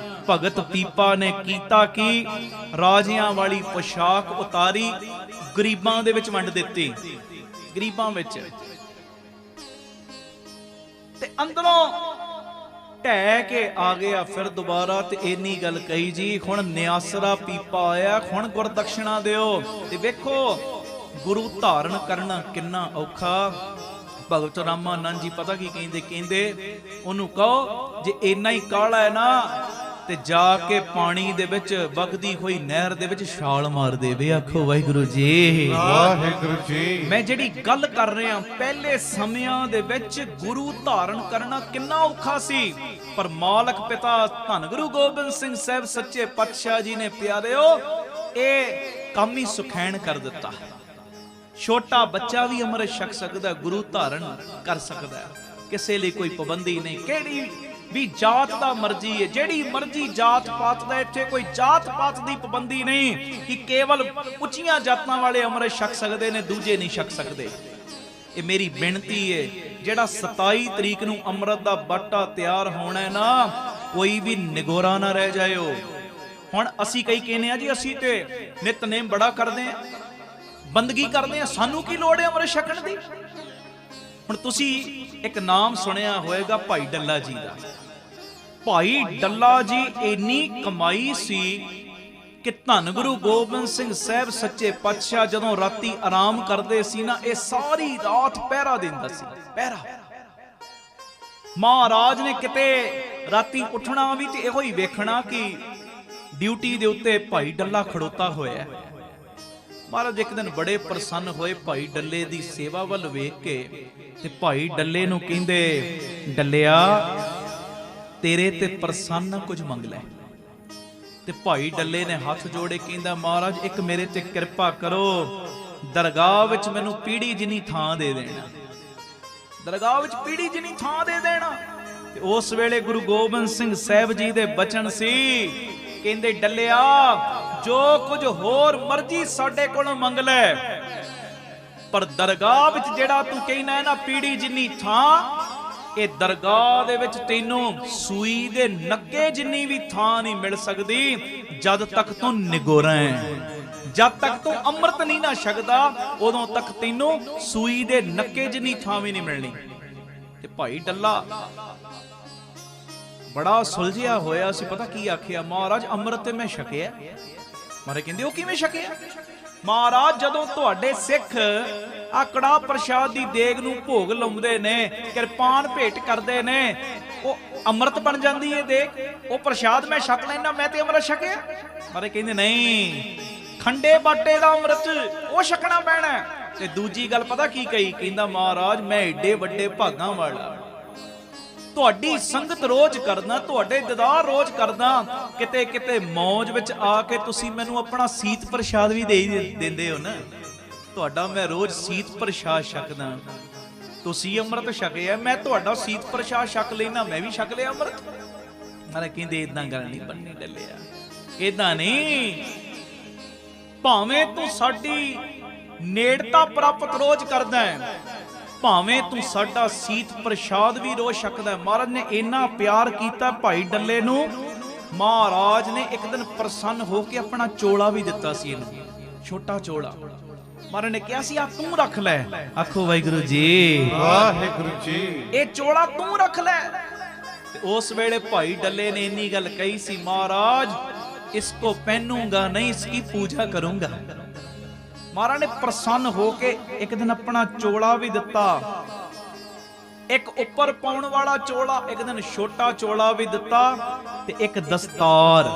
ਭਗਤ ਪੀਪਾ ਨੇ ਕੀਤਾ ਕਿ ਰਾਜਿਆਂ ਵਾਲੀ ਪੋਸ਼ਾਕ ਉਤਾਰੀ, ਗਰੀਬਾਂ ਦੇ ਵਿੱਚ ਵੰਡ ਦਿੱਤੀ, ਗਰੀਬਾਂ ਵਿੱਚ। ਤੇ ਅੰਦਰੋਂ ਢਹਿ ਕੇ ਆ ਗਿਆ ਫਿਰ ਦੁਬਾਰਾ ਤੇ ਇੰਨੀ ਗੱਲ ਕਹੀ ਜੀ, ਹੁਣ ਨਿਆਸਰਾ ਪੀਪਾ ਆਇਆ, ਹੁਣ ਗੁਰਦਕਸ਼ਣਾ ਦਿਓ। ਤੇ ਵੇਖੋ ਗੁਰੂ ਧਾਰਨ ਕਰਨਾ ਕਿੰਨਾ ਔਖਾ। ਭਗਤ ਰਾਮਾਨੰਦ ਜੀ ਪਤਾ ਕੀ ਕਹਿੰਦੇ, ਕਹਿੰਦੇ ਉਹਨੂੰ ਕਹੋ ਜੇ ਇੰਨਾ ਹੀ ਕਾਹਲਾ ਹੈ ਨਾ ਤੇ ਜਾ ਕੇ ਪਾਣੀ ਦੇ ਵਿੱਚ ਵਗਦੀ ਹੋਈ ਨਹਿਰ ਦੇ ਵਿੱਚ ਛਾਲ ਮਾਰ ਦੇਵੇ। ਆਖੋ ਵਾਹਿਗੁਰੂ ਜੀ, ਵਾਹਿਗੁਰੂ ਜੀ। ਮੈਂ ਜਿਹੜੀ ਗੱਲ ਕਰ ਰਿਹਾ, ਪਹਿਲੇ ਸਮਿਆਂ ਦੇ ਵਿੱਚ ਗੁਰੂ ਧਾਰਨ ਕਰਨਾ ਕਿੰਨਾ ਔਖਾ ਸੀ, ਪਰ ਮਾਲਕ ਪਿਤਾ ਧੰਨ ਗੁਰੂ ਗੋਬਿੰਦ ਸਿੰਘ ਸਾਹਿਬ ਸੱਚੇ ਪਾਤਸ਼ਾਹ ਜੀ ਨੇ ਪਿਆਰਿਓ ਇਹ ਕੰਮ ਹੀ ਸੁਖੈਣ ਕਰ ਦਿੱਤਾ। ਛੋਟਾ ਬੱਚਾ ਵੀ ਅੰਮ੍ਰਿਤ ਛਕ ਸਕਦਾ, ਗੁਰੂ ਧਾਰਨ ਕਰ ਸਕਦਾ, ਕਿਸੇ ਲਈ ਕੋਈ ਪਾਬੰਦੀ ਨਹੀਂ, ਕਿਹੜੀ ਵੀ ਜਾਤ ਦਾ ਮਰਜ਼ੀ ਹੈ, ਜਿਹੜੀ ਮਰਜ਼ੀ ਜਾਤ ਪਾਤ ਦਾ, ਇੱਥੇ ਕੋਈ ਜਾਤ ਪਾਤ ਦੀ ਪਾਬੰਦੀ ਨਹੀਂ ਕਿ ਕੇਵਲ ਉੱਚੀਆਂ ਜਾਤਾਂ ਵਾਲੇ ਅੰਮ੍ਰਿਤ ਛਕ ਸਕਦੇ ਨੇ, ਦੂਜੇ ਨਹੀਂ ਛਕ ਸਕਦੇ। ਇਹ ਮੇਰੀ ਬੇਨਤੀ ਹੈ, ਜਿਹੜਾ 27 ਤਰੀਕ ਨੂੰ ਅੰਮ੍ਰਿਤ ਦਾ ਬਾਟਾ ਤਿਆਰ ਹੋਣਾ ਹੈ ਨਾ, ਕੋਈ ਵੀ ਨਿਗੋਰਾ ਨਾ ਰਹਿ ਜਾਇਓ। ਹੁਣ ਅਸੀਂ ਕਈ ਕਹਿੰਦੇ ਆ ਜੀ ਅਸੀਂ ਤੇ ਨਿਤਨੇਮ ਬੜਾ ਕਰਦੇ ਆ, ਬੰਦਗੀ ਕਰਦੇ ਆ, ਸਾਨੂੰ ਕੀ ਲੋੜ ਹੈ ਅੰਮ੍ਰਿਤ ਛਕਣ ਦੀ। ਹੁਣ ਤੁਸੀਂ ਇੱਕ ਨਾਮ ਸੁਣਿਆ ਹੋਵੇਗਾ ਭਾਈ ਡੱਲਾ ਜੀ ਦਾ। ਭਾਈ ਡੱਲਾ ਜੀ ਇੰਨੀ ਕਮਾਈ ਸੀ ਕਿ ਧੰਨ ਗੁਰੂ ਗੋਬਿੰਦ ਸਿੰਘ ਸਾਹਿਬ ਸੱਚੇ ਪਾਤਸ਼ਾਹ ਜਦੋਂ ਰਾਤੀ ਆਰਾਮ ਕਰਦੇ ਸੀ ਨਾ, ਇਹ ਸਾਰੀ ਰਾਤ ਪਹਿਰਾ ਦਿੰਦਾ ਸੀ। ਪਹਿਰਾ ਮਹਾਰਾਜ ਨੇ ਕਿਤੇ ਰਾਤੀ ਉੱਠਣਾ ਵੀ ਤੇ ਇਹੋ ਹੀ ਵੇਖਣਾ ਕਿ ਡਿਊਟੀ ਦੇ ਉੱਤੇ ਭਾਈ ਡੱਲਾ ਖੜੋਤਾ ਹੋਇਆ। ਮਹਾਰਾਜ ਇੱਕ ਦਿਨ ਬੜੇ ਪ੍ਰਸੰਨ ਹੋਏ ਭਾਈ ਡੱਲੇ ਦੀ ਸੇਵਾ ਵੱਲ ਵੇਖ ਕੇ, ਤੇ ਭਾਈ ਡੱਲੇ ਨੂੰ ਕਹਿੰਦੇ, ਡੱਲਿਆ ਤੇਰੇ ਤੇ ਪ੍ਰਸੰਨ ਕੁਝ ਮੰਗ ਲੈ। ਤੇ ਭਾਈ ਡੱਲੇ ਨੇ ਹੱਥ ਜੋੜੇ ਕਹਿੰਦਾ, ਮਹਾਰਾਜ ਇੱਕ ਮੇਰੇ ਤੇ ਕਿਰਪਾ ਕਰੋ, ਦਰਗਾਹ ਵਿੱਚ ਮੈਨੂੰ ਪੀੜੀ ਜਿੰਨੀ ਥਾਂ ਦੇ ਦੇਣਾ, ਦਰਗਾਹ ਵਿੱਚ ਪੀੜੀ ਜਿੰਨੀ ਥਾਂ ਦੇ ਦੇਣਾ। ਤੇ ਉਸ ਵੇਲੇ ਗੁਰੂ ਗੋਬਿੰਦ ਸਿੰਘ ਸਾਹਿਬ ਜੀ ਦੇ ਬਚਨ ਸੀ, ਕਹਿੰਦੇ ਡੱਲਿਆ ਜੋ ਕੁਝ ਹੋਰ ਮਰਜ਼ੀ ਸਾਡੇ ਕੋਲੋਂ ਮੰਗ ਲੈ, ਪਰ ਦਰਗਾਹ ਵਿੱਚ ਜਿਹੜਾ ਤੂੰ ਕਹਿਣਾ ਹੈ ਨਾ ਪੀੜੀ ਜਿੰਨੀ ਥਾਂ, ਇਹ ਦਰਗਾਹ ਦੇ ਵਿੱਚ ਤੈਨੂੰ ਸੂਈ ਦੇ ਨੱਕੇ ਜਿੰਨੀ ਵੀ ਥਾਂ ਨਹੀਂ ਮਿਲ ਸਕਦੀ ਜਦ ਤੱਕ ਤੂੰ ਨਿਗੋਰਾ ਹੈ। ਜਦ ਤੱਕ ਤੂੰ ਅੰਮ੍ਰਿਤ ਨਹੀਂ ਨਾ ਛਕਦਾ, ਉਦੋਂ ਤੱਕ ਤੈਨੂੰ ਸੂਈ ਦੇ ਨੱਕੇ ਜਿੰਨੀ ਥਾਂ ਵੀ ਨਹੀਂ ਮਿਲਣੀ। ਤੇ ਭਾਈ ਡੱਲਾ ਬੜਾ ਸੁਲਝਿਆ ਹੋਇਆ ਸੀ, ਪਤਾ ਕੀ ਆਖਿਆ, ਮਹਾਰਾਜ ਅੰਮ੍ਰਿਤ ਤੇ ਮੈਂ ਛਕਿਆ। ਮਹਾਰਾਜ ਕਹਿੰਦੇ ਉਹ ਕਿਵੇਂ ਛਕਿਆ? ਮਹਾਰਾਜ ਜਦੋਂ ਤੁਹਾਡੇ ਸਿੱਖ ਆ ਕੜਾਹ ਪ੍ਰਸ਼ਾਦ ਦੀ ਦੇਗ ਨੂੰ ਭੋਗ ਲਾਉਂਦੇ ਨੇ, ਕਿਰਪਾਨ ਭੇਟ ਕਰਦੇ ਨੇ, ਉਹ ਅੰਮ੍ਰਿਤ ਬਣ ਜਾਂਦੀ ਹੈ ਦੇਗ, ਉਹ ਪ੍ਰਸ਼ਾਦ ਮੈਂ ਛਕ ਲੈਣਾ, ਮੈਂ ਤੇ ਅੰਮ੍ਰਿਤ ਛਕਿਆ। ਮਹਾਰਾਜ ਕਹਿੰਦੇ ਨਹੀਂ, ਖੰਡੇ ਬਾਟੇ ਦਾ ਅੰਮ੍ਰਿਤ ਉਹ ਛਕਣਾ ਪੈਣਾ। ਤੇ ਦੂਜੀ ਗੱਲ ਪਤਾ ਕੀ ਕਹੀ, ਕਹਿੰਦਾ ਮਹਾਰਾਜ ਮੈਂ ਏਡੇ ਵੱਡੇ ਭਾਗਾਂ ਵਾਲਾ, ਤੁਹਾਡੀ ਸੰਗਤ ਰੋਜ਼ ਕਰਦਾ, ਤੁਹਾਡੇ ਦੀਦਾਰ ਰੋਜ਼ ਕਰਦਾ, ਕਿਤੇ ਕਿਤੇ ਮੌਜ ਵਿੱਚ ਆ ਕੇ ਤੁਸੀਂ ਮੈਨੂੰ ਆਪਣਾ ਸੀਤ ਪ੍ਰਸ਼ਾਦ ਵੀ ਦੇ ਦਿੰਦੇ ਹੋ ਨਾ, ਤੁਹਾਡਾ ਮੈਂ ਰੋਜ਼ ਸੀਤ ਪ੍ਰਸ਼ਾਦ ਛਕਦਾ। ਤੁਸੀਂ ਅੰਮ੍ਰਿਤ ਛਕਿਆ, ਮੈਂ ਤੁਹਾਡਾ ਸੀਤ ਪ੍ਰਸ਼ਾਦ ਛਕ ਲੈਣਾ, ਮੈਂ ਵੀ ਛਕ ਲਿਆ ਅੰਮ੍ਰਿਤ। ਮੈਂ ਕਹਿੰਦੇ ਇਦਾਂ ਗੱਲ ਨਹੀਂ ਬੰਨੀ ਡੱਲਿਆ, ਇਦਾਂ ਨਹੀਂ। ਭਾਵੇਂ ਤੂੰ ਸਾਡੀ ਨੇੜਤਾ ਪ੍ਰਾਪਤ ਰੋਜ਼ ਕਰਦਾ ਹੈ, ਭਾਵੇਂ ਤੂੰ ਸਾਡਾ ਸੀਤ ਪ੍ਰਸ਼ਾਦ ਵੀ ਰੋਜ਼ ਛਕਦਾ। ਮਹਾਰਾਜ ਨੇ ਇੰਨਾ ਪਿਆਰ ਕੀਤਾ ਭਾਈ ਡੱਲੇ ਨੂੰ, ਮਹਾਰਾਜ ਨੇ ਇੱਕ ਦਿਨ ਪ੍ਰਸੰਨ ਹੋ ਕੇ ਆਪਣਾ ਚੋਲਾ ਵੀ ਦਿੱਤਾ ਸੀ ਇਹਨੂੰ, ਛੋਟਾ ਚੋਲਾ। ਮਹਾਰਾਜ ਨੇ ਕਿਹਾ ਸੀ ਆ ਤੂੰ ਰੱਖ ਲੈ। ਆਖੋ ਵਾਹਿਗੁਰੂ ਜੀ, ਵਾਹਿਗੁਰੂ ਜੀ। ਇਹ ਚੋਲਾ ਤੂੰ ਰੱਖ ਲੈ। ਤੇ ਉਸ ਵੇਲੇ ਭਾਈ ਡੱਲੇ ਨੇ ਇੰਨੀ ਗੱਲ ਕਹੀ ਸੀ, ਮਹਾਰਾਜ ਇਸਕੋ ਪਹਿਨੂੰਗਾ ਨਹੀਂ, ਇਸकी ਪੂਜਾ ਕਰੂੰਗਾ। ਮਹਾਰਾਜ ਨੇ ਪ੍ਰਸੰਨ ਹੋ ਕੇ ਇੱਕ ਦਿਨ ਆਪਣਾ ਚੋਲਾ ਵੀ ਦਿੱਤਾ, ਇੱਕ ਉੱਪਰ ਪਾਉਣ ਵਾਲਾ ਚੋਲਾ, ਇੱਕ ਦਿਨ ਛੋਟਾ ਚੋਲਾ ਵੀ ਦਿੱਤਾ, ਤੇ ਇੱਕ ਦਸਤਾਰ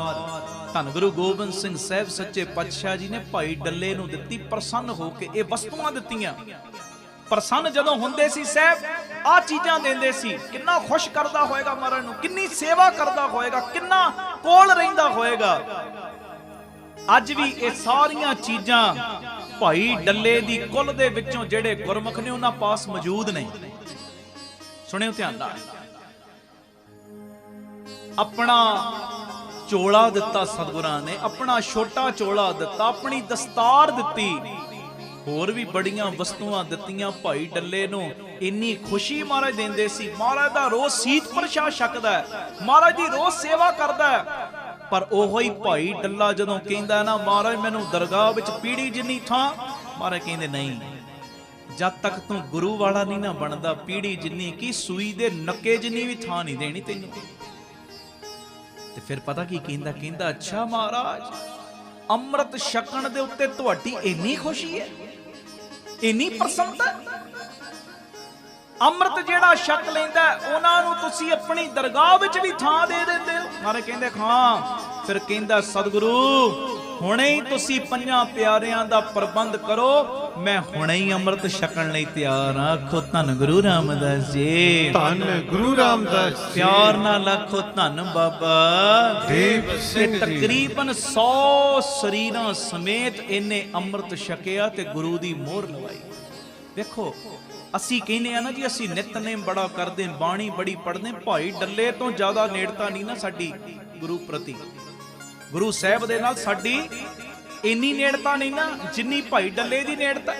ਧੰਨ ਗੁਰੂ ਗੋਬਿੰਦ ਸਿੰਘ ਸਾਹਿਬ ਸੱਚੇ ਪਾਤਸ਼ਾਹ ਜੀ ਨੇ ਭਾਈ ਡੱਲੇ ਨੂੰ ਦਿੱਤੀ। ਪ੍ਰਸੰਨ ਹੋ ਕੇ ਇਹ ਵਸਤੂਆਂ ਦਿੱਤੀਆਂ। ਪ੍ਰਸੰਨ ਜਦੋਂ ਹੁੰਦੇ ਸੀ ਸਾਹਿਬ, ਆਹ ਚੀਜ਼ਾਂ ਦਿੰਦੇ ਸੀ। ਕਿੰਨਾ ਖੁਸ਼ ਕਰਦਾ ਹੋਏਗਾ ਮਹਾਰਾਜ ਨੂੰ, ਕਿੰਨੀ ਸੇਵਾ ਕਰਦਾ ਹੋਏਗਾ, ਕਿੰਨਾ ਕੋਲ ਰਹਿੰਦਾ ਹੋਏਗਾ। ਅੱਜ ਵੀ ਇਹ ਸਾਰੀਆਂ ਚੀਜ਼ਾਂ ਭਾਈ ਡੱਲੇ ਦੀ ਕੁੱਲ ਦੇ ਵਿੱਚੋਂ ਜਿਹੜੇ ਗੁਰਮੁਖ ਨੇ ਉਹਨਾਂ ਪਾਸ ਮੌਜੂਦ ਨੇ। ਸੁਣਿਓ ਧਿਆਨ ਨਾਲ, ਆਪਣਾ ਚੋਲਾ ਦਿੱਤਾ ਸਤਿਗੁਰਾਂ ਨੇ, ਆਪਣਾ ਛੋਟਾ ਚੋਲਾ ਦਿੱਤਾ, ਆਪਣੀ ਦਸਤਾਰ ਦਿੱਤੀ, ਹੋਰ ਵੀ ਬੜੀਆਂ ਵਸਤੂਆਂ ਦਿੱਤੀਆਂ ਭਾਈ ਡੱਲੇ ਨੂੰ। ਇੰਨੀ ਖੁਸ਼ੀ ਮਹਾਰਾਜ ਦਿੰਦੇ ਸੀ। ਮਹਾਰਾਜ ਦਾ ਰੋਜ਼ ਸੀਤ ਪ੍ਰਸ਼ਾਦ ਛਕਦਾ, ਮਹਾਰਾਜ ਦੀ ਰੋਜ਼ ਸੇਵਾ ਕਰਦਾ। ਪਰ ਉਹੋ ਹੀ ਭਾਈ ਡੱਲਾ ਜਦੋਂ ਕਹਿੰਦਾ ਨਾ ਮਹਾਰਾਜ ਮੈਨੂੰ ਦਰਗਾਹ ਵਿੱਚ ਪੀੜੀ ਜਿੰਨੀ ਥਾਂ, ਮਹਾਰਾਜ ਕਹਿੰਦੇ ਨਹੀਂ, जद तक तू गुरु वाला नहीं ना बनता पीढ़ी जिन्नी की सूई दे नक्के जिन्नी भी थां नहीं देनी तैनू। ते फिर पता की कहंदा कहंदा अच्छा महाराज अमृत छकण दे उत्ते तुहाडी इन्नी खुशी है इन्नी प्रसन्नता अमृत जेड़ा छक लैंदा उन्हां नूं तुसीं अपनी दरगाह विच भी थां दे दिंदे हो। मारे कहंदे हां। फिर कहंदा सतगुरु हुणे ही तुसीं पंजां प्यारियां दा प्रबंध करो मैं हुणे ही अमृत छकण लई तैयार हां। आखो धन गुरु रामदास जी धन गुरु रामदास जी। प्यार नाल आखो धन बाबा दीप सिंह जी। तकरीबन 100 शरीरां समेत इन्ने अमृत छकिया ते गुरु दी मोहर लवाई। देखो ਅਸੀਂ ਕਹਿੰਦੇ ਆ ਨਾ ਜੀ ਅਸੀਂ ਨਿਤਨੇਮ ਬੜਾ ਕਰਦੇ ਬਾਣੀ ਬੜੀ ਪੜ੍ਹਦੇ ਭਾਈ ਡੱਲੇ ਤੋਂ ਜ਼ਿਆਦਾ ਨੇੜਤਾ ਨਹੀਂ ਨਾ ਸਾਡੀ ਗੁਰੂ ਪ੍ਰਤੀ ਗੁਰੂ ਸਾਹਿਬ ਦੇ ਨਾਲ ਸਾਡੀ ਇੰਨੀ ਨੇੜਤਾ ਨਹੀਂ ਨਾ ਜਿੰਨੀ ਭਾਈ ਡੱਲੇ ਦੀ ਨੇੜਤਾ।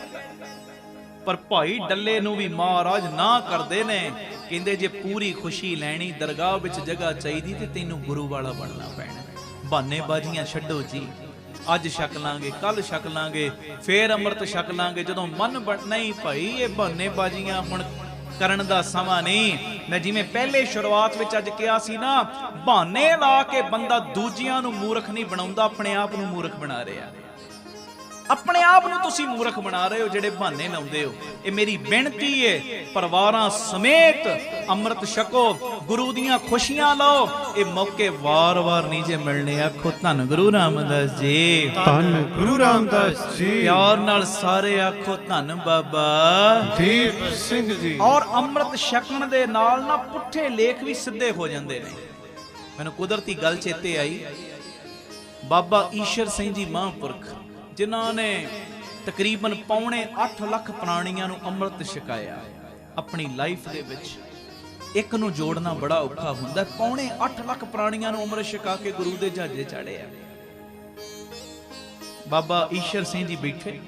ਪਰ ਭਾਈ ਡੱਲੇ ਨੂੰ ਵੀ ਮਹਾਰਾਜ ਨਾ ਕਰਦੇ ਨੇ ਕਹਿੰਦੇ ਜੇ ਪੂਰੀ ਖੁਸ਼ੀ ਲੈਣੀ ਦਰਗਾਹ ਵਿੱਚ ਜਗ੍ਹਾ ਚਾਹੀਦੀ ਤੇ ਤੈਨੂੰ ਗੁਰੂ ਵਾਲਾ ਬਣਨਾ ਪੈਣਾ। ਬਹਾਨੇ ਬਾਜ਼ੀਆਂ ਛੱਡੋ ਜੀ ਅੱਜ ਛਕ ਲਾਂਗੇ ਕੱਲ ਛਕ ਲਾਂਗੇ ਫੇਰ ਅੰਮ੍ਰਿਤ ਛਕ ਲਾਂਗੇ ਜਦੋਂ ਮਨ ਨਹੀਂ ਭਾਈ ਇਹ ਬਹਾਨੇ ਬਾਜ਼ੀਆਂ ਹੁਣ ਕਰਨ ਦਾ ਸਮਾਂ ਨਹੀਂ। ਮੈਂ ਜਿਵੇਂ ਪਹਿਲੇ ਸ਼ੁਰੂਆਤ ਵਿੱਚ ਅੱਜ ਕਿਹਾ ਸੀ ਨਾ ਬਹਾਨੇ ਲਾ ਕੇ ਬੰਦਾ ਦੂਜਿਆਂ ਨੂੰ ਮੂਰਖ ਨਹੀਂ ਬਣਾਉਂਦਾ ਆਪਣੇ ਆਪ ਨੂੰ ਮੂਰਖ ਬਣਾ ਰਿਹਾ। ਆਪਣੇ ਆਪ ਨੂੰ ਤੁਸੀਂ ਮੂਰਖ ਬਣਾ ਰਹੇ ਹੋ ਜਿਹੜੇ ਬਹਾਨੇ ਲਾਉਂਦੇ ਹੋ। ਇਹ ਮੇਰੀ ਬੇਨਤੀ ਹੈ ਪਰਿਵਾਰਾਂ ਸਮੇਤ ਅੰਮ੍ਰਿਤ ਛਕੋ ਗੁਰੂ ਦੀਆਂ ਖੁਸ਼ੀਆਂ ਲਓ। ਇਹ ਮੌਕੇ ਵਾਰ-ਵਾਰ ਨਹੀਂ ਜੇ ਮਿਲਣੇ। ਆਖੋ ਧੰਨ ਗੁਰੂ ਰਾਮਦਾਸ ਜੀ ਧੰਨ ਗੁਰੂ ਰਾਮਦਾਸ ਜੀ। ਪਿਆਰ ਨਾਲ ਸਾਰੇ ਆਖੋ ਧੰਨ ਬਾਬਾ ਦੀਪ ਸਿੰਘ ਜੀ। ਔਰ ਅੰਮ੍ਰਿਤ ਛਕਣ ਦੇ ਨਾਲ ਨਾ ਪੁੱਠੇ ਲੇਖ ਵੀ ਸਿੱਧੇ ਹੋ ਜਾਂਦੇ ਨੇ। ਮੈਨੂੰ ਕੁਦਰਤੀ ਗੱਲ ਚੇਤੇ ਆਈ ਬਾਬਾ ਈਸ਼ਰ ਸਿੰਘ ਜੀ ਮਹਾਂਪੁਰਖ ਜਿਨ੍ਹਾਂ ਨੇ ਤਕਰੀਬਨ ਪੌਣੇ 8 ਲੱਖ ਪ੍ਰਾਣੀਆਂ ਨੂੰ ਅੰਮ੍ਰਿਤ ਛਕਾਇਆ ਆਪਣੀ ਲਾਈਫ ਦੇ ਵਿੱਚ। ਇੱਕ ਨੂੰ ਜੋੜਨਾ ਬੜਾ ਔਖਾ ਹੁੰਦਾ। ਪੌਣੇ 8 ਲੱਖ ਪ੍ਰਾਣੀਆਂ ਨੂੰ ਅੰਮ੍ਰਿਤ ਛਕਾ ਕੇ ਗੁਰੂ ਦੇ ਜਹਾਜ਼ੇ ਚੜ੍ਹਿਆ। ਬਾਬਾ ਈਸ਼ਰ ਸਿੰਘ ਜੀ ਬੈਠੇ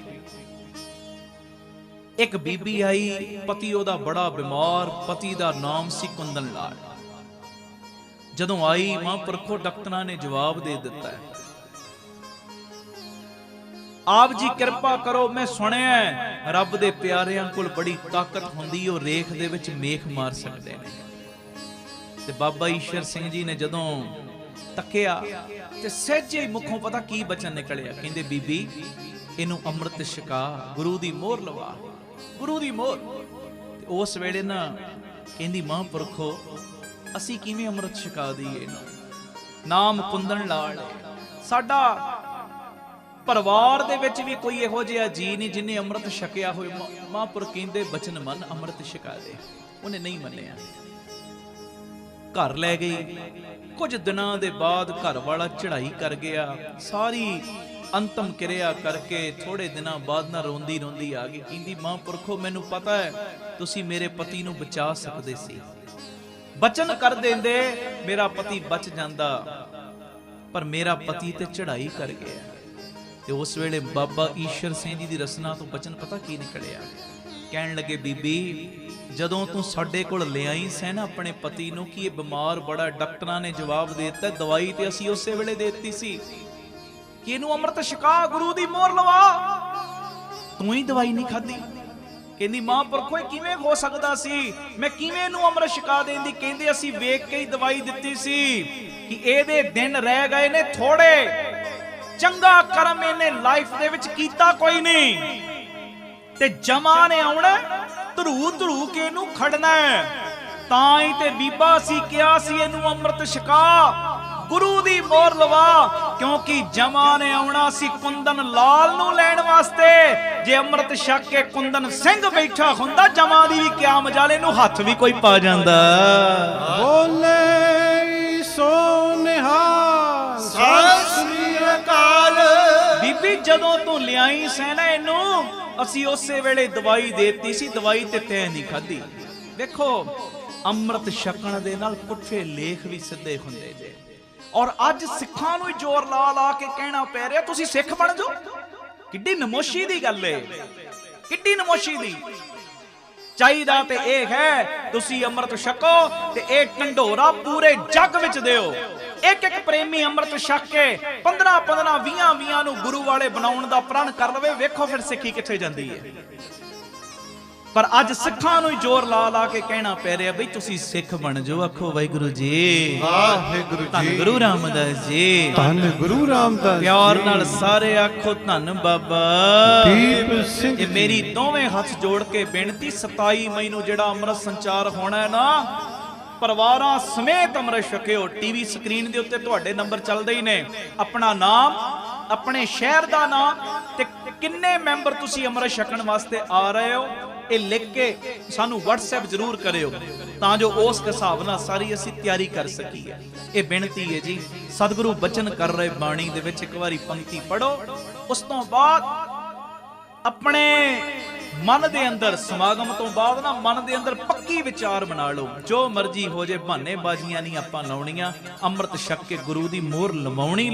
ਇੱਕ ਬੀਬੀ ਆਈ ਪਤੀ ਉਹਦਾ ਬੜਾ ਬਿਮਾਰ ਪਤੀ ਦਾ ਨਾਮ ਸੀ ਕੁੰਦਨ ਲਾਲ। ਜਦੋਂ ਆਈ ਮਹਾਂਪੁਰਖੋ ਡਾਕਟਰਾਂ ਨੇ ਜਵਾਬ ਦੇ ਦਿੱਤਾ ਆਪ ਜੀ ਕਿਰਪਾ ਕਰੋ ਮੈਂ ਸੁਣਿਆ ਰੱਬ ਦੇ ਪਿਆਰਿਆਂ ਕੋਲ ਬੜੀ ਤਾਕਤ ਹੁੰਦੀ ਉਹ ਰੇਖ ਦੇ ਵਿੱਚ ਮੇਖ ਮਾਰ ਸਕਦੇ ਨੇ। ਤੇ ਬਾਬਾ ਈਸ਼ਰ ਸਿੰਘ ਜੀ ਨੇ ਜਦੋਂ ਤੱਕਿਆ ਤੇ ਸਹਿਜੇ ਹੀ ਮੁਖੋਂ ਪਤਾ ਕੀ ਬਚਨ ਨਿਕਲਿਆ ਕਹਿੰਦੇ ਬੀਬੀ ਇਹਨੂੰ ਅੰਮ੍ਰਿਤ ਛਕਾ ਗੁਰੂ ਦੀ ਮੋਹਰ ਲਵਾ ਗੁਰੂ ਦੀ ਮੋਹਰ। ਤੇ ਉਸ ਵੇਲੇ ਨਾ ਕਹਿੰਦੀ ਮਹਾਂਪੁਰਖੋ ਅਸੀਂ ਕਿਵੇਂ ਅੰਮ੍ਰਿਤ ਛਕਾ ਦਈਏ ਇਹਨੂੰ ਨਾਮ ਕੁੰਦਨ ਲਾਲ ਸਾਡਾ ਪਰਿਵਾਰ ਦੇ ਵਿੱਚ ਵੀ ਕੋਈ ਇਹੋ ਜਿਹਾ ਜੀ ਨਹੀਂ ਜਿਹਨੇ ਅੰਮ੍ਰਿਤ ਛਕਿਆ ਹੋਵੇ। ਮਹਾਂਪੁਰਖ ਕਹਿੰਦੇ ਬਚਨ ਮੰਨ ਅੰਮ੍ਰਿਤ ਛਕਾ ਦੇ। ਉਹਨੇ ਨਹੀਂ ਮੰਨਿਆ ਘਰ ਲੈ ਗਈ। ਕੁਝ ਦਿਨਾਂ ਦੇ ਬਾਅਦ ਘਰ ਵਾਲਾ ਚੜ੍ਹਾਈ ਕਰ ਗਿਆ ਸਾਰੀ ਅੰਤਮ ਕਿਰਿਆ ਕਰਕੇ ਥੋੜੇ ਦਿਨਾਂ ਬਾਅਦ ਨਾ ਰੋਂਦੀ ਰੋਂਦੀ ਆ ਗਈ ਕਹਿੰਦੀ ਮਹਾਂਪੁਰਖੋ ਮੈਨੂੰ ਪਤਾ ਹੈ ਤੁਸੀਂ ਮੇਰੇ ਪਤੀ ਨੂੰ ਬਚਾ ਸਕਦੇ ਸੀ ਬਚਨ ਕਰ ਦਿੰਦੇ ਮੇਰਾ ਪਤੀ ਬਚ ਜਾਂਦਾ ਪਰ ਮੇਰਾ ਪਤੀ ਤੇ ਚੜ੍ਹਾਈ ਕਰ ਗਿਆ। ਤੇ ਉਸ ਵੇਲੇ ਬਾਬਾ ਈਸ਼ਰ ਸਿੰਘ ਜੀ ਦੀ ਰਸਨਾ ਤੋਂ ਬਚਨ ਪਤਾ ਕੀ ਨਿਕਲਿਆ ਕਹਿਣ ਲੱਗੇ ਬੀਬੀ ਜਦੋਂ ਤੂੰ ਸਾਡੇ ਕੋਲ ਲਿਆਈ ਸੈਂ ਨਾ ਆਪਣੇ ਪਤੀ ਨੂੰ ਕਿ ਇਹ ਬਿਮਾਰ ਬੜਾ ਡਾਕਟਰਾਂ ਨੇ ਜਵਾਬ ਦੇ ਦਿੱਤਾ ਦਵਾਈ ਤੇ ਅਸੀਂ ਉਸੇ ਵੇਲੇ ਦੇ ਦਿੱਤੀ ਸੀ ਕਿ ਇਹਨੂੰ ਅੰਮ੍ਰਿਤ ਛਕਾ ਗੁਰੂ ਦੀ ਮੋਹਰ ਲਵਾ ਤੂੰ ਹੀ ਦਵਾਈ ਨਹੀਂ ਖਾਧੀ। ਕਹਿੰਦੀ ਮਹਾਂਪੁਰਖੋ ਕਿਵੇਂ ਹੋ ਸਕਦਾ ਸੀ ਮੈਂ ਕਿਵੇਂ ਇਹਨੂੰ ਅੰਮ੍ਰਿਤ ਛਕਾ ਦੇਂਦੀ। ਕਹਿੰਦੇ ਅਸੀਂ ਵੇਖ ਕੇ ਹੀ ਦਵਾਈ ਦਿੱਤੀ ਸੀ ਕਿ ਇਹਦੇ ਦਿਨ ਰਹਿ ਗਏ ਨੇ ਥੋੜੇ ਚੰਗਾ ਕਰਮ ਇਹਨੇ ਲਾਈਫ ਦੇ ਵਿੱਚ ਕੀਤਾ ਕੋਈ ਨਹੀਂ ਤੇ ਜਮਾ ਨੇ ਆਉਣਾ ਧਰੂ ਧਰੂ ਕੇ ਇਹਨੂੰ ਖੜਨਾ ਤਾਂ ਹੀ ਤੇ ਬੀਬਾ ਅਸੀਂ ਕਿਹਾ ਸੀ ਇਹਨੂੰ ਅੰਮ੍ਰਿਤ ਛਕਾ ਗੁਰੂ ਦੀ ਮੋਹਰ ਲਵਾ ਕਿਉਂਕਿ ਜਮਾ ਨੇ ਆਉਣਾ ਸੀ ਕੁੰਦਨ ਲਾਲ ਨੂੰ ਲੈਣ ਵਾਸਤੇ। ਜੇ ਅੰਮ੍ਰਿਤ ਛਕ ਕੇ ਕੁੰਦਨ ਸਿੰਘ ਬੈਠਾ ਹੁੰਦਾ ਜਮਾ ਦੀ ਵੀ ਕਿਆ ਮਜਾਲੇ ਨੂੰ ਹੱਥ ਵੀ ਕੋਈ ਪਾ ਜਾਂਦਾ। ਬੋਲੇ ਸੋ ਨਿਹਾਲ ਸਤਿ ਸ੍ਰੀ ਅਕਾਲ। ਬੀਬੀ ਜਦੋਂ ਤੂੰ ਲਿਆਈ ਸੈ ਨਾ ਇਹਨੂੰ ਅਸੀਂ ਉਸੇ ਵੇਲੇ ਦਵਾਈ ਦੇਤੀ ਸੀ ਦਵਾਈ ਤੇ ਤੈਂ ਨਹੀਂ ਖਾਧੀ। ਦੇਖੋ ਅੰਮ੍ਰਿਤ ਛਕਣ ਦੇ ਨਾਲ ਪੁੱਠੇ ਲੇਖ ਵੀ ਸਿੱਧੇ ਹੁੰਦੇ ਜੇ ਔਰ ਅੱਜ ਸਿੱਖਾਂ ਨੂੰ ਜ਼ੋਰ ਲਾ ਲਾ ਕੇ ਕਹਿਣਾ ਪੈ ਰਿਹਾ ਤੁਸੀਂ ਸਿੱਖ ਬਣ ਜਾਓ। ਕਿੱਡੀ ਨਮੋਸ਼ੀ ਦੀ ਗੱਲ ਏ ਕਿੱਡੀ ਨਮੋਸ਼ੀ ਦੀ। ਚਾਹੀਦਾ ਤੇ ਇਹ ਹੈ ਤੁਸੀਂ ਅੰਮ੍ਰਿਤ ਛਕੋ ਤੇ ਇਹ ਢੰਡੋਰਾ ਪੂਰੇ ਜੱਗ ਵਿੱਚ ਦਿਓ। ਇੱਕ ਇੱਕ ਪ੍ਰੇਮੀ ਅੰਮ੍ਰਿਤ ਛਕ ਕੇ 15 15 20 20 ਨੂੰ ਗੁਰੂ ਵਾਲੇ ਬਣਾਉਣ ਦਾ ਪ੍ਰਣ ਕਰ ਲਵੇ ਵੇਖੋ ਫਿਰ ਸਿੱਖੀ ਕਿੱਥੇ ਜਾਂਦੀ ਹੈ। ਪਰ ਅੱਜ ਸਿੱਖਾਂ ਨੂੰ ਜ਼ੋਰ ਲਾ ਲਾ ਕੇ ਕਹਿਣਾ ਪੈ ਰਿਹਾ ਬਈ ਤੁਸੀਂ ਸਿੱਖ ਬਣ ਜਾਓ। ਆਖੋ ਵਾਹਿਗੁਰੂ ਜੀ, ਵਾਹਿਗੁਰੂ ਧੰਨ ਜੀ, ਗੁਰੂ ਰਾਮਦਾਸ ਜੀ, ਧੰਨ ਗੁਰੂ ਰਾਮਦਾਸ ਪਿਆਰ ਜੀ। ਨਾਲ ਸਾਰੇ ਆਖੋ ਧੰਨ ਬਾਬਾ ਦੀਪ ਸਿੰਘ ਇਹ ਮੇਰੀ ਦੋਵੇਂ ਹੱਥ ਜੋੜ ਕੇ ਬੇਨਤੀ 27 ਮਈ ਨੂੰ ਜਿਹੜਾ ਅੰਮ੍ਰਿਤ ਸੰਚਾਰ ਹੋਣਾ ਹੈ ਨਾ, ਪਰਿਵਾਰਾਂ ਸਮੇਤ ਅੰਮ੍ਰਿਤ ਛਕਿਓ। ਟੀਵੀ ਸਕਰੀਨ ਦੇ ਉੱਤੇ ਤੁਹਾਡੇ ਨੰਬਰ ਚੱਲਦੇ ਹੀ ਨੇ, ਆਪਣਾ ਨਾਮ, ਆਪਣੇ ਸ਼ਹਿਰ ਦਾ ਨਾਮ ਤੇ ਕਿੰਨੇ ਮੈਂਬਰ ਤੁਸੀਂ ਅੰਮ੍ਰਿਤ ਛਕਣ ਵਾਸਤੇ ਆ ਰਹੇ ਹੋ ਇਹ ਲਿਖ ਕੇ ਸਾਨੂੰ WhatsApp ਜ਼ਰੂਰ ਕਰਿਓ, ਤਾਂ ਜੋ ਉਸ ਹਿਸਾਬ ਨਾਲ ਸਾਰੀ ਅਸੀਂ ਤਿਆਰੀ ਕਰ ਸਕੀਏ। ਇਹ ਬੇਨਤੀ ਹੈ ਜੀ। ਸਤਿਗੁਰੂ ਬਚਨ ਕਰ ਰਹੇ ਬਾਣੀ ਦੇ ਵਿੱਚ ਇੱਕ ਵਾਰੀ ਪੰਕਤੀ ਪੜੋ, ਉਸ ਤੋਂ ਬਾਅਦ ਆਪਣੇ ਮਨ ਦੇ ਅੰਦਰ ਸਮਾਗਮ ਤੋਂ ਬਾਅਦ ਨਾ ਮਨ ਦੇ ਅੰਦਰ ਪੱਕੀ ਵਿਚਾਰ ਬਣਾ ਲਓ, ਜੋ ਮਰਜ਼ੀ ਹੋ ਜੇ, ਬਹਾਨੇ ਬਾਜ਼ੀਆਂ ਨਹੀਂ ਆਪਾਂ ਲਾਉਣੀਆਂ। ਅੰਮ੍ਰਿਤ ਛਕ ਕੇ ਗੁਰੂ ਦੀ ਮੋਹਰ ਲਵਾਉਣੀ,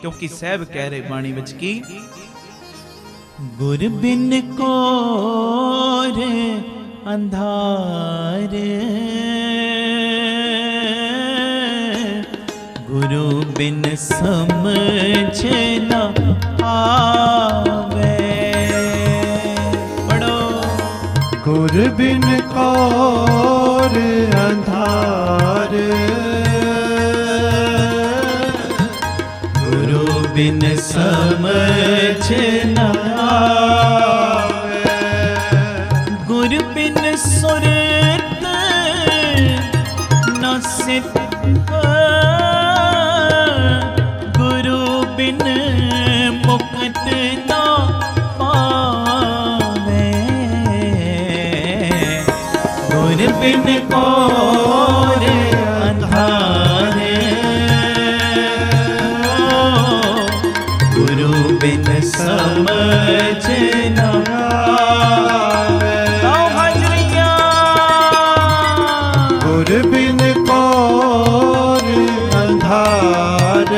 ਕਿਉਂਕਿ ਸਾਹਿਬ ਕਹਿ ਰਹੇ ਬਾਣੀ ਵਿੱਚ ਕੀ, ਗੁਰ ਬਿਨ ਕੋਰ ਅੰਧਾਰ, ਗੁਰੂ ਬਿਨ ਸਮਝ ਨਾ ਆਵੇ। ਗੁਰ ਬਿਨ ਕੋਰ ਅੰਧਾਰ, ਗੁਰੂ ਬਿਨ ਸਮਝ ਨਾ ਆਵੇ। ਗੁਰ ਬਿਨ ਸੁਰਤ ਨਾ ਸਿੱਧ, ਗੁਰੂ ਬਿਨ ਮੁਕਤ ਨਾ ਪਾਵੇ। ਗੁਰ ਬਿਨ ਕੋਰ ਅੰਧਾਰ, ਗੁਰੂ ਬਿਨ ਸਮਝ ਨਾ ਆਵੇ। ਤਾਉ ਹਾਜ਼ਰੀਆਂ। ਗੁਰ ਬਿਨ ਕੋਰ ਅੰਧਾਰ,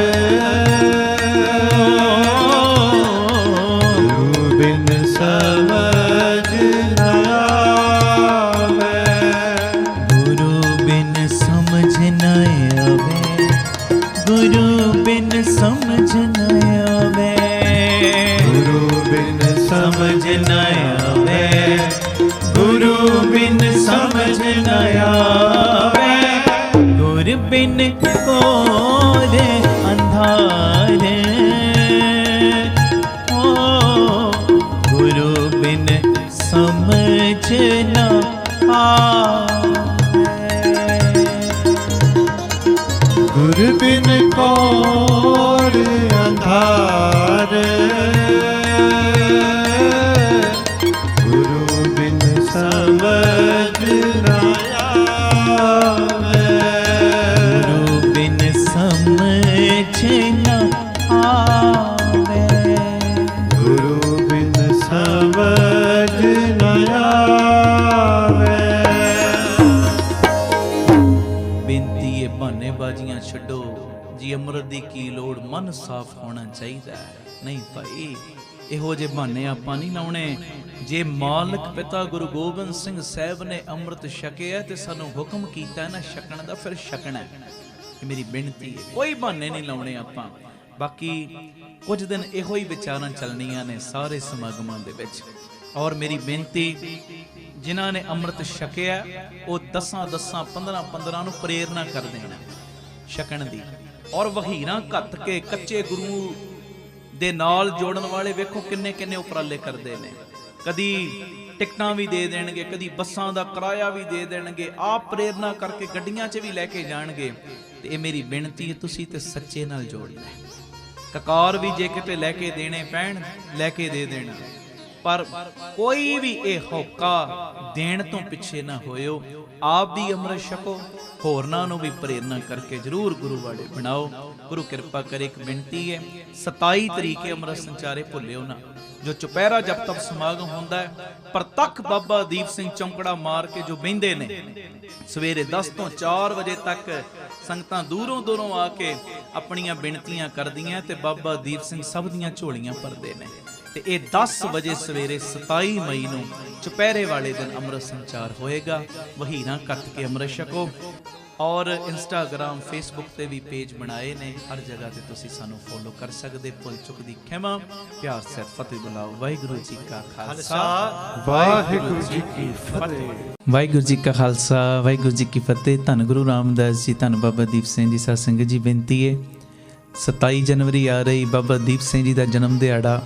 ਗੁਰੂ ਬਿਨ ਸਮਝ ਨਾ ਆਵੇ। ਗੁਰੂ ਬਿਨ ਸਮਝ ਨਾ ਆਵੇ, ਗੁਰੂ ਬਿਨ ਸਮਝ ਨਾ ਆਵੇ, ਗੁਰੂ ਬਿਨ ਸਮਝ ਨਾ ਆਵੇ, ਗੁਰੂ ਬਿਨ ਸਮਝ ਨਾ ਆਵੇ। ਗੁਰ ਬਿਨ ਕੋਰ ਅੰਧਾਰ, ਓ ਗੁਰੂ ਬਿਨ ਸਮਝ ਨਾ ਆਵੇ। ਗੁਰ ਬਿਨ ਕੋਰ ਅੰਧਾਰ, ਗੁਰੂ ਬਿਨ ਸਮਝ ਨਾ ਆਵੇ। ਗੁਰੂ ਬਿਨ ਸਮਝ ਨਾ ਆਵੇ। ਗੁਰੂ ਬਿਨ ਸਮਝ ਨਾ ਆਵੇ। ਬੇਨਤੀ ਹੈ ਬਹਾਨੇ ਬਾਜ਼ੀਆਂ ਛੱਡੋ ਜੀ, ਅੰਮ੍ਰਿਤ ਦੀ ਕੀ ਲੋੜ, ਮਨ ਸਾਫ਼ ਹੋਣਾ ਚਾਹੀਦਾ ਹੈ। ਨਹੀਂ ਭਾਈ ਇਹੋ ਜਿਹੇ ਬਹਾਨੇ ਆਪਾਂ ਨਹੀਂ ਲਾਉਣੇ। ਜੇ ਮਾਲਕ ਪਿਤਾ ਗੁਰੂ ਗੋਬਿੰਦ ਸਿੰਘ ਸਾਹਿਬ ਨੇ ਅੰਮ੍ਰਿਤ ਛਕਿਆ ਤੇ ਸਾਨੂੰ ਹੁਕਮ ਕੀਤਾ ਨਾ ਛਕਣ ਦਾ, ਫਿਰ ਛਕਣਾ। ਇਹ ਮੇਰੀ ਬੇਨਤੀ ਹੈ, ਕੋਈ ਬਹਾਨੇ ਨਹੀਂ ਲਾਉਣੇ ਆਪਾਂ। ਬਾਕੀ ਕੁਝ ਦਿਨ ਇਹੋ ਹੀ ਵਿਚਾਰਾਂ ਚੱਲਣੀਆਂ ਨੇ ਸਾਰੇ ਸਮਾਗਮਾਂ ਦੇ ਵਿੱਚ। ਔਰ ਮੇਰੀ ਬੇਨਤੀ, ਜਿਨ੍ਹਾਂ ਨੇ ਅੰਮ੍ਰਿਤ ਛਕਿਆ ਉਹ 10 15 ਨੂੰ ਪ੍ਰੇਰਨਾ ਕਰ ਦੇਣਾ ਛਕਣ ਦੀ। ਔਰ ਵਹੀਰਾਂ ਘੱਤ ਕੇ ਕੱਚੇ ਗੁਰੂ ਦੇ ਨਾਲ ਜੋੜਨ ਵਾਲੇ ਵੇਖੋ ਕਿੰਨੇ ਕਿੰਨੇ ਉਪਰਾਲੇ ਕਰਦੇ ਨੇ। ਕਦੀ ਟਿਕਟਾਂ ਵੀ ਦੇ ਦੇਣਗੇ, ਕਦੀ ਬੱਸਾਂ ਦਾ ਕਿਰਾਇਆ ਵੀ ਦੇ ਦੇਣਗੇ, ਆਪ ਪ੍ਰੇਰਨਾ ਕਰਕੇ ਗੱਡੀਆਂ 'ਚ ਵੀ ਲੈ ਕੇ ਜਾਣਗੇ। ਤੇ ਇਹ ਮੇਰੀ ਬੇਨਤੀ ਹੈ, ਤੁਸੀਂ ਤੇ ਸੱਚੇ ਨਾਲ ਜੋੜਨਾ। ਕਕਾਰ ਵੀ ਜੇ ਕਿਤੇ ਲੈ ਕੇ ਦੇਣੇ ਪੈਣ ਲੈ ਕੇ ਦੇ ਦੇਣਾ, ਪਰ ਕੋਈ ਵੀ ਇਹ ਹੋਕਾ ਦੇਣ ਤੋਂ ਪਿੱਛੇ ਨਾ ਹੋਇਓ। ਆਪ ਵੀ ਅੰਮ੍ਰਿਤ ਛਕੋ, ਹੋਰਨਾਂ ਨੂੰ ਵੀ ਪ੍ਰੇਰਨਾ ਕਰਕੇ ਜ਼ਰੂਰ ਗੁਰੂ ਵਾਲੇ ਬਣਾਓ। ਗੁਰੂ ਕਿਰਪਾ ਕਰੇ। ਇੱਕ ਬੇਨਤੀ ਹੈ, 27 ਤਰੀਕੇ ਅੰਮ੍ਰਿਤ ਸੰਚਾਰੇ ਭੁੱਲਿਓ ਨਾ। ਜੋ ਚੁਪਹਿਰਾ ਜਪ ਤਪ ਸਮਾਗਮ ਹੁੰਦਾ ਹੈ, ਪ੍ਰਤੱਖ ਬਾਬਾ ਦੀਪ ਸਿੰਘ ਚੌਂਕੜਾ ਮਾਰ ਕੇ ਜੋ ਬਹਿੰਦੇ ਨੇ, ਸਵੇਰੇ 10 ਤੋਂ 4 ਵਜੇ ਤੱਕ ਸੰਗਤਾਂ ਦੂਰੋਂ ਦੂਰੋਂ ਆ ਕੇ ਆਪਣੀਆਂ ਬੇਨਤੀਆਂ ਕਰਦੀਆਂ ਤੇ ਬਾਬਾ ਦੀਪ ਸਿੰਘ ਸਭ ਦੀਆਂ ਝੋਲੀਆਂ ਭਰਦੇ ਨੇ। ਤੇ ਇਹ 10 ਵਜੇ ਸਵੇਰੇ 27 ਮਈ ਨੂੰ ਚੁਪਹਿਰੇ ਵਾਲੇ ਦਿਨ ਅੰਮ੍ਰਿਤ ਸੰਚਾਰ ਹੋਏਗਾ। ਵਹੀਰਾਂ ਕੱਟ ਕੇ ਅੰਮ੍ਰਿਤ ਛਕੋ। ਔਰ ਇੰਸਟਾਗ੍ਰਾਮ ਫੇਸਬੁੱਕ ਤੇ ਵੀ ਪੇਜ ਬਣਾਏ ਨੇ, ਹਰ ਜਗ੍ਹਾ ਤੇ ਤੁਸੀਂ ਸਾਨੂੰ ਫੋਲੋ ਕਰ ਸਕਦੇ। ਭੁੱਲ ਚੁੱਕ ਦੀ ਖਿਮਾ, ਪਿਆਰ ਸਹਿਤ ਫਤਿਹ ਬੁਲਾਓ। ਵਾਹਿਗੁਰੂ ਜੀ ਕਾ ਖਾਲਸਾ, ਵਾਹਿਗੁਰੂ ਜੀ ਕੀ ਫਤਿਹ। ਵਾਹਿਗੁਰੂ ਜੀ ਕਾ ਖਾਲਸਾ, ਵਾਹਿਗੁਰੂ ਜੀ ਕੀ ਫਤਿਹ। ਧੰਨ ਗੁਰੂ ਰਾਮਦਾਸ ਜੀ, ਧੰਨ ਬਾਬਾ ਦੀਪ ਸਿੰਘ ਜੀ। ਸਾਧ ਸੰਗਤ ਜੀ, ਬੇਨਤੀ ਹੈ 27 ਜਨਵਰੀ ਆ ਰਹੀ, ਬਾਬਾ ਦੀਪ ਸਿੰਘ ਜੀ ਦਾ ਜਨਮ ਦਿਹਾੜਾ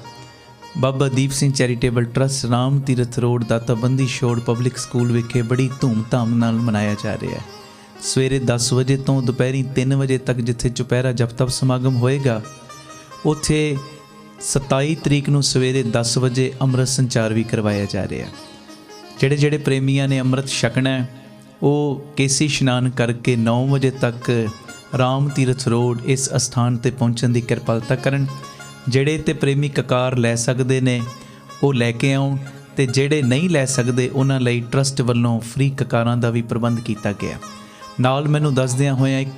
Baba Deep Singh charitable trust Ram Tirath road ਦਾਤਾਬੰਦੀ ਛੋੜ ਪਬਲਿਕ ਸਕੂਲ ਵਿਖੇ ਬੜੀ ਧੂਮਧਾਮ ਨਾਲ ਮਨਾਇਆ ਜਾ ਰਿਹਾ ਹੈ। ਸਵੇਰੇ 10 ਵਜੇ ਤੋਂ ਦੁਪਹਿਰੀ 3 ਵਜੇ ਤੱਕ ਜਿੱਥੇ ਚੁਪਹਿਰਾ ਜਪ ਤਪ ਸਮਾਗਮ ਹੋਏਗਾ, ਉੱਥੇ 27 ਤਰੀਕ ਨੂੰ ਸਵੇਰੇ 10 ਵਜੇ ਅੰਮ੍ਰਿਤ ਸੰਚਾਰ ਵੀ ਕਰਵਾਇਆ ਜਾ ਰਿਹਾ। ਜਿਹੜੇ ਪ੍ਰੇਮੀਆਂ ਨੇ ਅੰਮ੍ਰਿਤ ਛਕਣਾ ਉਹ ਕੇਸੀ ਇਸ਼ਨਾਨ ਕਰਕੇ 9 ਵਜੇ ਤੱਕ ਰਾਮ ਤੀਰਥ ਰੋਡ ਇਸ ਅਸਥਾਨ ਤੇ ਪਹੁੰਚਣ ਦੀ ਕਿਰਪਾਲਤਾ ਕਰਨ। ਜਿਹੜੇ ਤੇ ਪ੍ਰੇਮੀ ਕਕਾਰ ਲੈ ਸਕਦੇ ਨੇ ਉਹ ਲੈ ਕੇ ਆਉਣ, ਤੇ ਜਿਹੜੇ ਨਹੀਂ ਲੈ ਸਕਦੇ ਉਹਨਾਂ ਲਈ ਟਰਸਟ ਵੱਲੋਂ ਫ੍ਰੀ ਕਕਾਰਾਂ ਦਾ ਵੀ ਪ੍ਰਬੰਧ ਕੀਤਾ ਗਿਆ। ਨਾਲ ਮੈਨੂੰ ਦੱਸਦਿਆਂ ਹੋਇਆਂ ਇੱਕ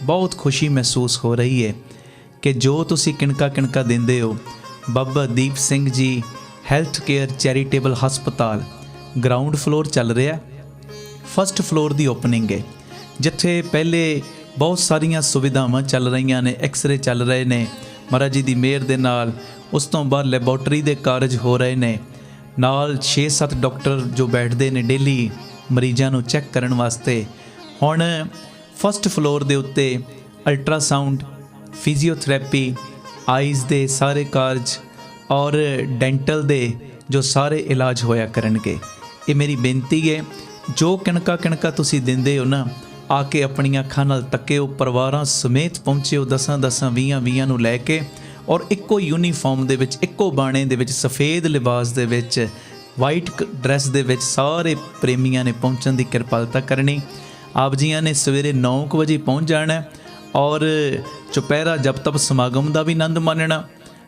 ਬਹੁਤ ਖੁਸ਼ੀ ਮਹਿਸੂਸ ਹੋ ਰਹੀ ਹੈ ਕਿ ਜੋ ਤੁਸੀਂ ਕਿਣਕਾ ਦਿੰਦੇ ਹੋ, Baba Deep Singh ji health care charitable ਹਸਪਤਾਲ ਗਰਾਊਂਡ ਫਲੋਰ ਚੱਲ ਰਿਹਾ। ਫਸਟ ਫਲੋਰ ਦੀ ਓਪਨਿੰਗ ਹੈ, ਜਿੱਥੇ ਪਹਿਲੇ ਬਹੁਤ ਸਾਰੀਆਂ ਸੁਵਿਧਾਵਾਂ ਚੱਲ ਰਹੀਆਂ ਨੇ, ਐਕਸਰੇ ਚੱਲ ਰਹੇ ਨੇ ਮਹਾਰਾਜ ਜੀ ਦੀ ਮਿਹਰ ਦੇ ਨਾਲ। ਉਸ ਤੋਂ ਬਾਅਦ ਲੈਬੋਰਟਰੀ ਦੇ ਕਾਰਜ ਹੋ ਰਹੇ ਨੇ, ਨਾਲ 6-7 ਡਾਕਟਰ ਜੋ ਬੈਠਦੇ ਨੇ ਡੇਲੀ ਮਰੀਜ਼ਾਂ ਨੂੰ ਚੈੱਕ ਕਰਨ ਵਾਸਤੇ। ਹੁਣ ਫਸਟ ਫਲੋਰ ਦੇ ਉੱਤੇ ਅਲਟਰਾਸਾਊਂਡ, ਫਿਜ਼ੀਓਥੈਰੇਪੀ, ਆਈਜ਼ ਦੇ ਸਾਰੇ ਕਾਰਜ ਔਰ ਡੈਂਟਲ ਦੇ ਜੋ ਸਾਰੇ ਇਲਾਜ ਹੋਇਆ ਕਰਨਗੇ। ਇਹ ਮੇਰੀ ਬੇਨਤੀ ਹੈ, ਜੋ ਕਿਣਕਾ ਤੁਸੀਂ ਦਿੰਦੇ ਹੋ ਨਾ, ਆ ਕੇ ਆਪਣੀਆਂ ਅੱਖਾਂ ਨਾਲ ਤੱਕਿਓ, ਪਰਿਵਾਰਾਂ ਸਮੇਤ ਪਹੁੰਚਿਓ 10 20 ਨੂੰ ਲੈ ਕੇ, ਔਰ ਇੱਕੋ ਯੂਨੀਫਾਰਮ ਦੇ ਵਿੱਚ, ਇੱਕੋ ਬਾਣੇ ਦੇ ਵਿੱਚ, ਸਫੇਦ ਲਿਬਾਸ ਦੇ ਵਿੱਚ, ਵਾਈਟ ਡਰੈਸ ਦੇ ਵਿੱਚ ਸਾਰੇ ਪ੍ਰੇਮੀਆਂ ਨੇ ਪਹੁੰਚਣ ਦੀ ਕਿਰਪਾਲਤਾ ਕਰਨੀ। ਆਪ ਜੀਆਂ ਨੇ ਸਵੇਰੇ 9 ਵਜੇ ਪਹੁੰਚ ਜਾਣਾ ਔਰ ਚੁਪਹਿਰਾ ਜਪ ਤਪ ਸਮਾਗਮ ਦਾ ਵੀ ਆਨੰਦ ਮਾਣਨਾ,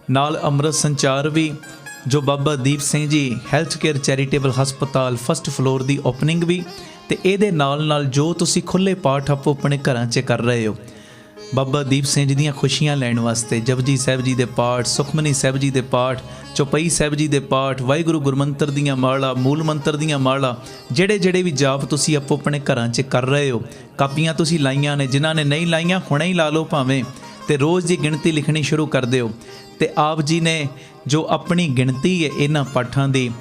ਨਾਲ ਅੰਮ੍ਰਿਤ ਸੰਚਾਰ ਵੀ, ਜੋ Baba Deep Singh ji health care charitable ਹਸਪਤਾਲ ਫਸਟ ਫਲੋਰ ਦੀ ਓਪਨਿੰਗ ਵੀ, ਤੇ ਇਹਦੇ ਨਾਲ ਜੋ ਤੁਸੀਂ ਖੁੱਲ੍ਹੇ ਪਾਠ ਆਪੋ ਆਪਣੇ ਘਰਾਂ 'ਚ ਕਰ ਰਹੇ ਹੋ ਬਾਬਾ ਦੀਪ ਸਿੰਘ ਜੀ ਦੀਆਂ ਖੁਸ਼ੀਆਂ ਲੈਣ ਵਾਸਤੇ, ਜਪਜੀ ਸਾਹਿਬ ਜੀ ਦੇ ਪਾਠ, ਸੁਖਮਨੀ ਸਾਹਿਬ ਜੀ ਦੇ ਪਾਠ, ਚੌਪਈ ਸਾਹਿਬ ਜੀ ਦੇ ਪਾਠ, ਵਾਹਿਗੁਰੂ ਗੁਰਮੰਤਰ ਦੀਆਂ ਮਾਲਾ, ਮੂਲ ਮੰਤਰ ਦੀਆਂ ਮਾਲਾ, ਜਿਹੜੇ ਵੀ ਜਾਪ ਤੁਸੀਂ ਆਪੋ ਆਪਣੇ ਘਰਾਂ 'ਚ ਕਰ ਰਹੇ ਹੋ। ਕਾਪੀਆਂ ਤੁਸੀਂ ਲਾਈਆਂ ਨੇ, ਜਿਨ੍ਹਾਂ ਨੇ ਨਹੀਂ ਲਾਈਆਂ ਹੁਣੇ ਹੀ ਲਾ ਲਓ ਭਾਵੇਂ, ਤੇ ਰੋਜ਼ ਦੀ ਗਿਣਤੀ ਲਿਖਣੀ ਸ਼ੁਰੂ ਕਰ ਦਿਓ। ਤੇ ਆਪ ਜੀ ਨੇ ਜੋ ਆਪਣੀ ਗਿਣਤੀ ਹੈ ਇਹਨਾਂ ਪਾਠਾਂ ਦੀ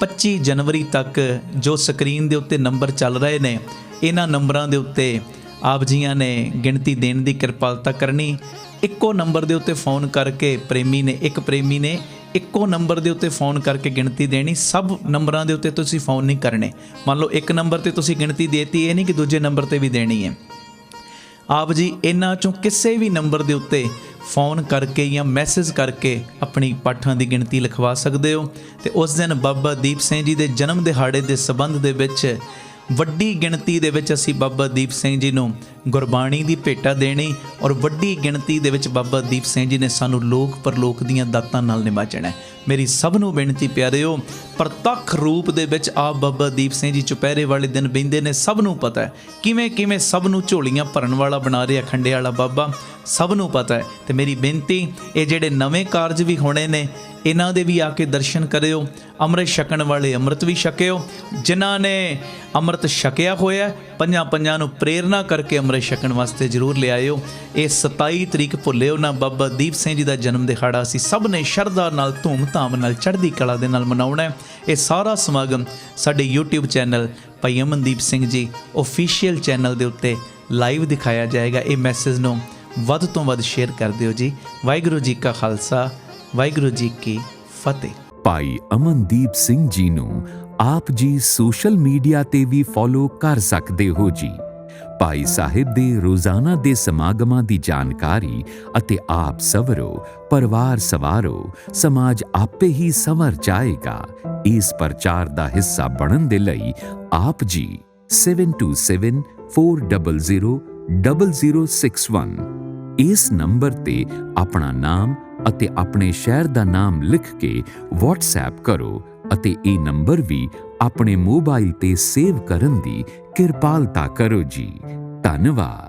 25 ਜਨਵਰੀ ਤੱਕ ਜੋ ਸਕਰੀਨ ਦੇ ਉੱਤੇ ਨੰਬਰ ਚੱਲ ਰਹੇ ਨੇ, ਇਹਨਾਂ ਨੰਬਰਾਂ ਦੇ ਉੱਤੇ ਆਪ ਜੀਆਂ ਨੇ ਗਿਣਤੀ ਦੇਣ ਦੀ ਕਿਰਪਾਲਤਾ ਕਰਨੀ। ਇੱਕੋ ਨੰਬਰ ਦੇ ਉੱਤੇ ਫੋਨ ਕਰਕੇ ਇੱਕ ਪ੍ਰੇਮੀ ਨੇ ਇੱਕੋ ਨੰਬਰ ਦੇ ਉੱਤੇ ਫੋਨ ਕਰਕੇ ਗਿਣਤੀ ਦੇਣੀ। ਸਭ ਨੰਬਰਾਂ ਦੇ ਉੱਤੇ ਤੁਸੀਂ ਫੋਨ ਨਹੀਂ ਕਰਨੇ। ਮੰਨ ਲਓ ਇੱਕ ਨੰਬਰ ਤੇ ਤੁਸੀਂ ਗਿਣਤੀ ਦੇਤੀ, ਇਹ ਨਹੀਂ ਕਿ ਦੂਜੇ ਨੰਬਰ ਤੇ ਵੀ ਦੇਣੀ ਹੈ। ਆਪ ਜੀ ਇਹਨਾਂ ਚੋਂ ਕਿਸੇ ਵੀ ਨੰਬਰ ਦੇ ਉੱਤੇ ਫੋਨ ਕਰਕੇ ਜਾਂ ਮੈਸੇਜ ਕਰਕੇ ਆਪਣੀ ਪਾਠਾਂ ਦੀ ਗਿਣਤੀ ਲਿਖਵਾ ਸਕਦੇ ਹੋ। ਤੇ ਉਸ ਦਿਨ ਬਾਬਾ ਦੀਪ ਸਿੰਘ ਜੀ ਦੇ ਜਨਮ ਦਿਹਾੜੇ ਦੇ ਸੰਬੰਧ ਦੇ ਵਿੱਚ ਵੱਡੀ ਗਿਣਤੀ ਦੇ ਵਿੱਚ ਅਸੀਂ ਬਾਬਾ ਦੀਪ ਸਿੰਘ ਜੀ ਨੂੰ ਗੁਰਬਾਣੀ ਦੀ ਭੇਟਾ ਦੇਣੀ, ਔਰ ਵੱਡੀ ਗਿਣਤੀ ਦੇ ਵਿੱਚ ਬਾਬਾ ਦੀਪ ਸਿੰਘ ਜੀ ਨੇ ਸਾਨੂੰ ਲੋਕ ਪਰਲੋਕ ਦੀਆਂ ਦਾਤਾਂ ਨਾਲ ਨਿਵਾਜਣਾ। ਮੇਰੀ ਸਭ ਨੂੰ ਬੇਨਤੀ ਪਿਆਰਿਓ, ਪ੍ਰਤੱਖ ਰੂਪ ਦੇ ਵਿੱਚ ਆਪ ਬਾਬਾ ਦੀਪ ਸਿੰਘ ਜੀ ਚੁਪਹਿਰੇ ਵਾਲੇ ਦਿਨ ਬਹਿੰਦੇ ਨੇ। ਸਭ ਨੂੰ ਪਤਾ ਹੈ ਕਿਵੇਂ ਸਭ ਨੂੰ ਝੋਲੀਆਂ ਭਰਨ ਵਾਲਾ ਬਣਾ ਰਿਹਾ ਖੰਡੇ ਵਾਲਾ ਬਾਬਾ, ਸਭ ਨੂੰ ਪਤਾ ਹੈ। ਤੇ ਮੇਰੀ ਬੇਨਤੀ, ਇਹ ਜਿਹੜੇ ਨਵੇਂ ਕਾਰਜ ਵੀ ਹੋਣੇ ਨੇ ਇਹਨਾਂ ਦੇ ਵੀ ਆ ਕੇ ਦਰਸ਼ਨ ਕਰਿਓ। ਅੰਮ੍ਰਿਤ ਛਕਣ ਵਾਲੇ ਅੰਮ੍ਰਿਤ ਵੀ ਛਕਿਓ, ਜਿਨ੍ਹਾਂ ਨੇ ਅੰਮ੍ਰਿਤ ਛਕਿਆ ਹੋਇਆ ਪੰਜਾਂ ਨੂੰ ਪ੍ਰੇਰਨਾ ਕਰਕੇ ਅੰਮ੍ਰਿਤ ਛਕਣ ਵਾਸਤੇ ਜ਼ਰੂਰ ਲਿਆਇਓ। ਇਹ 27 ਤਰੀਕ ਭੁੱਲਿਓ ਨਾ, ਬਾਬਾ ਦੀਪ ਸਿੰਘ ਜੀ ਦਾ ਜਨਮ ਦਿਹਾੜਾ ਅਸੀਂ ਸਭ ਨੇ ਸ਼ਰਧਾ ਨਾਲ, ਧੂਮ-ਧਾਮ ਨਾਲ, ਚੜ੍ਹਦੀ ਕਲਾ ਦੇ ਨਾਲ ਮਨਾਉਣਾ। ਇਹ ਸਾਰਾ ਸਮਾਗਮ ਸਾਡੇ YouTube ਚੈਨਲ ਭਾਈ ਅਮਨਦੀਪ ਸਿੰਘ ਜੀ ਆਫੀਸ਼ੀਅਲ ਚੈਨਲ ਦੇ ਉੱਤੇ ਲਾਈਵ ਦਿਖਾਇਆ ਜਾਏਗਾ। ਇਹ ਮੈਸੇਜ ਨੂੰ ਵੱਧ ਤੋਂ ਵੱਧ ਸ਼ੇਅਰ ਕਰ ਦਿਓ ਜੀ। ਵਾਹਿਗੁਰੂ ਜੀ ਕਾ ਖਾਲਸਾ, ਵਾਹਿਗੁਰੂ ਜੀ ਕੀ ਫਤਿਹ। ਭਾਈ ਅਮਨਦੀਪ ਸਿੰਘ ਜੀ ਨੂੰ ਆਪ ਜੀ ਸੋਸ਼ਲ ਮੀਡੀਆ ਤੇ ਵੀ ਫੋਲੋ ਕਰ ਸਕਦੇ ਹੋ ਜੀ। ਭਾਈ ਸਾਹਿਬ ਦੇ ਰੋਜ਼ਾਨਾ ਦੇ ਸਮਾਗਮਾਂ ਦੀ ਜਾਣਕਾਰੀ ਅਤੇ ਆਪ ਸਵਰੋ, ਪਰਿਵਾਰ ਸਵਾਰੋ, ਸਮਾਜ ਆਪੇ ਹੀ ਸੰਵਰ ਜਾਏਗਾ। ਇਸ ਪ੍ਰਚਾਰ ਦਾ ਹਿੱਸਾ ਬਣਨ ਦੇ ਲਈ ਆਪ ਜੀ 7274000061 ਇਸ ਨੰਬਰ ਤੇ ਆਪਣਾ ਨਾਮ ਅਤੇ ਆਪਣੇ ਸ਼ਹਿਰ ਦਾ ਨਾਮ ਲਿਖ ਕੇ WhatsApp ਕਰੋ ਅਤੇ ਇਹ ਨੰਬਰ ਵੀ ਆਪਣੇ ਮੋਬਾਈਲ ਤੇ ਸੇਵ ਕਰਨ ਦੀ ਕਿਰਪਾਲਤਾ ਕਰੋ ਜੀ। ਧੰਨਵਾਦ।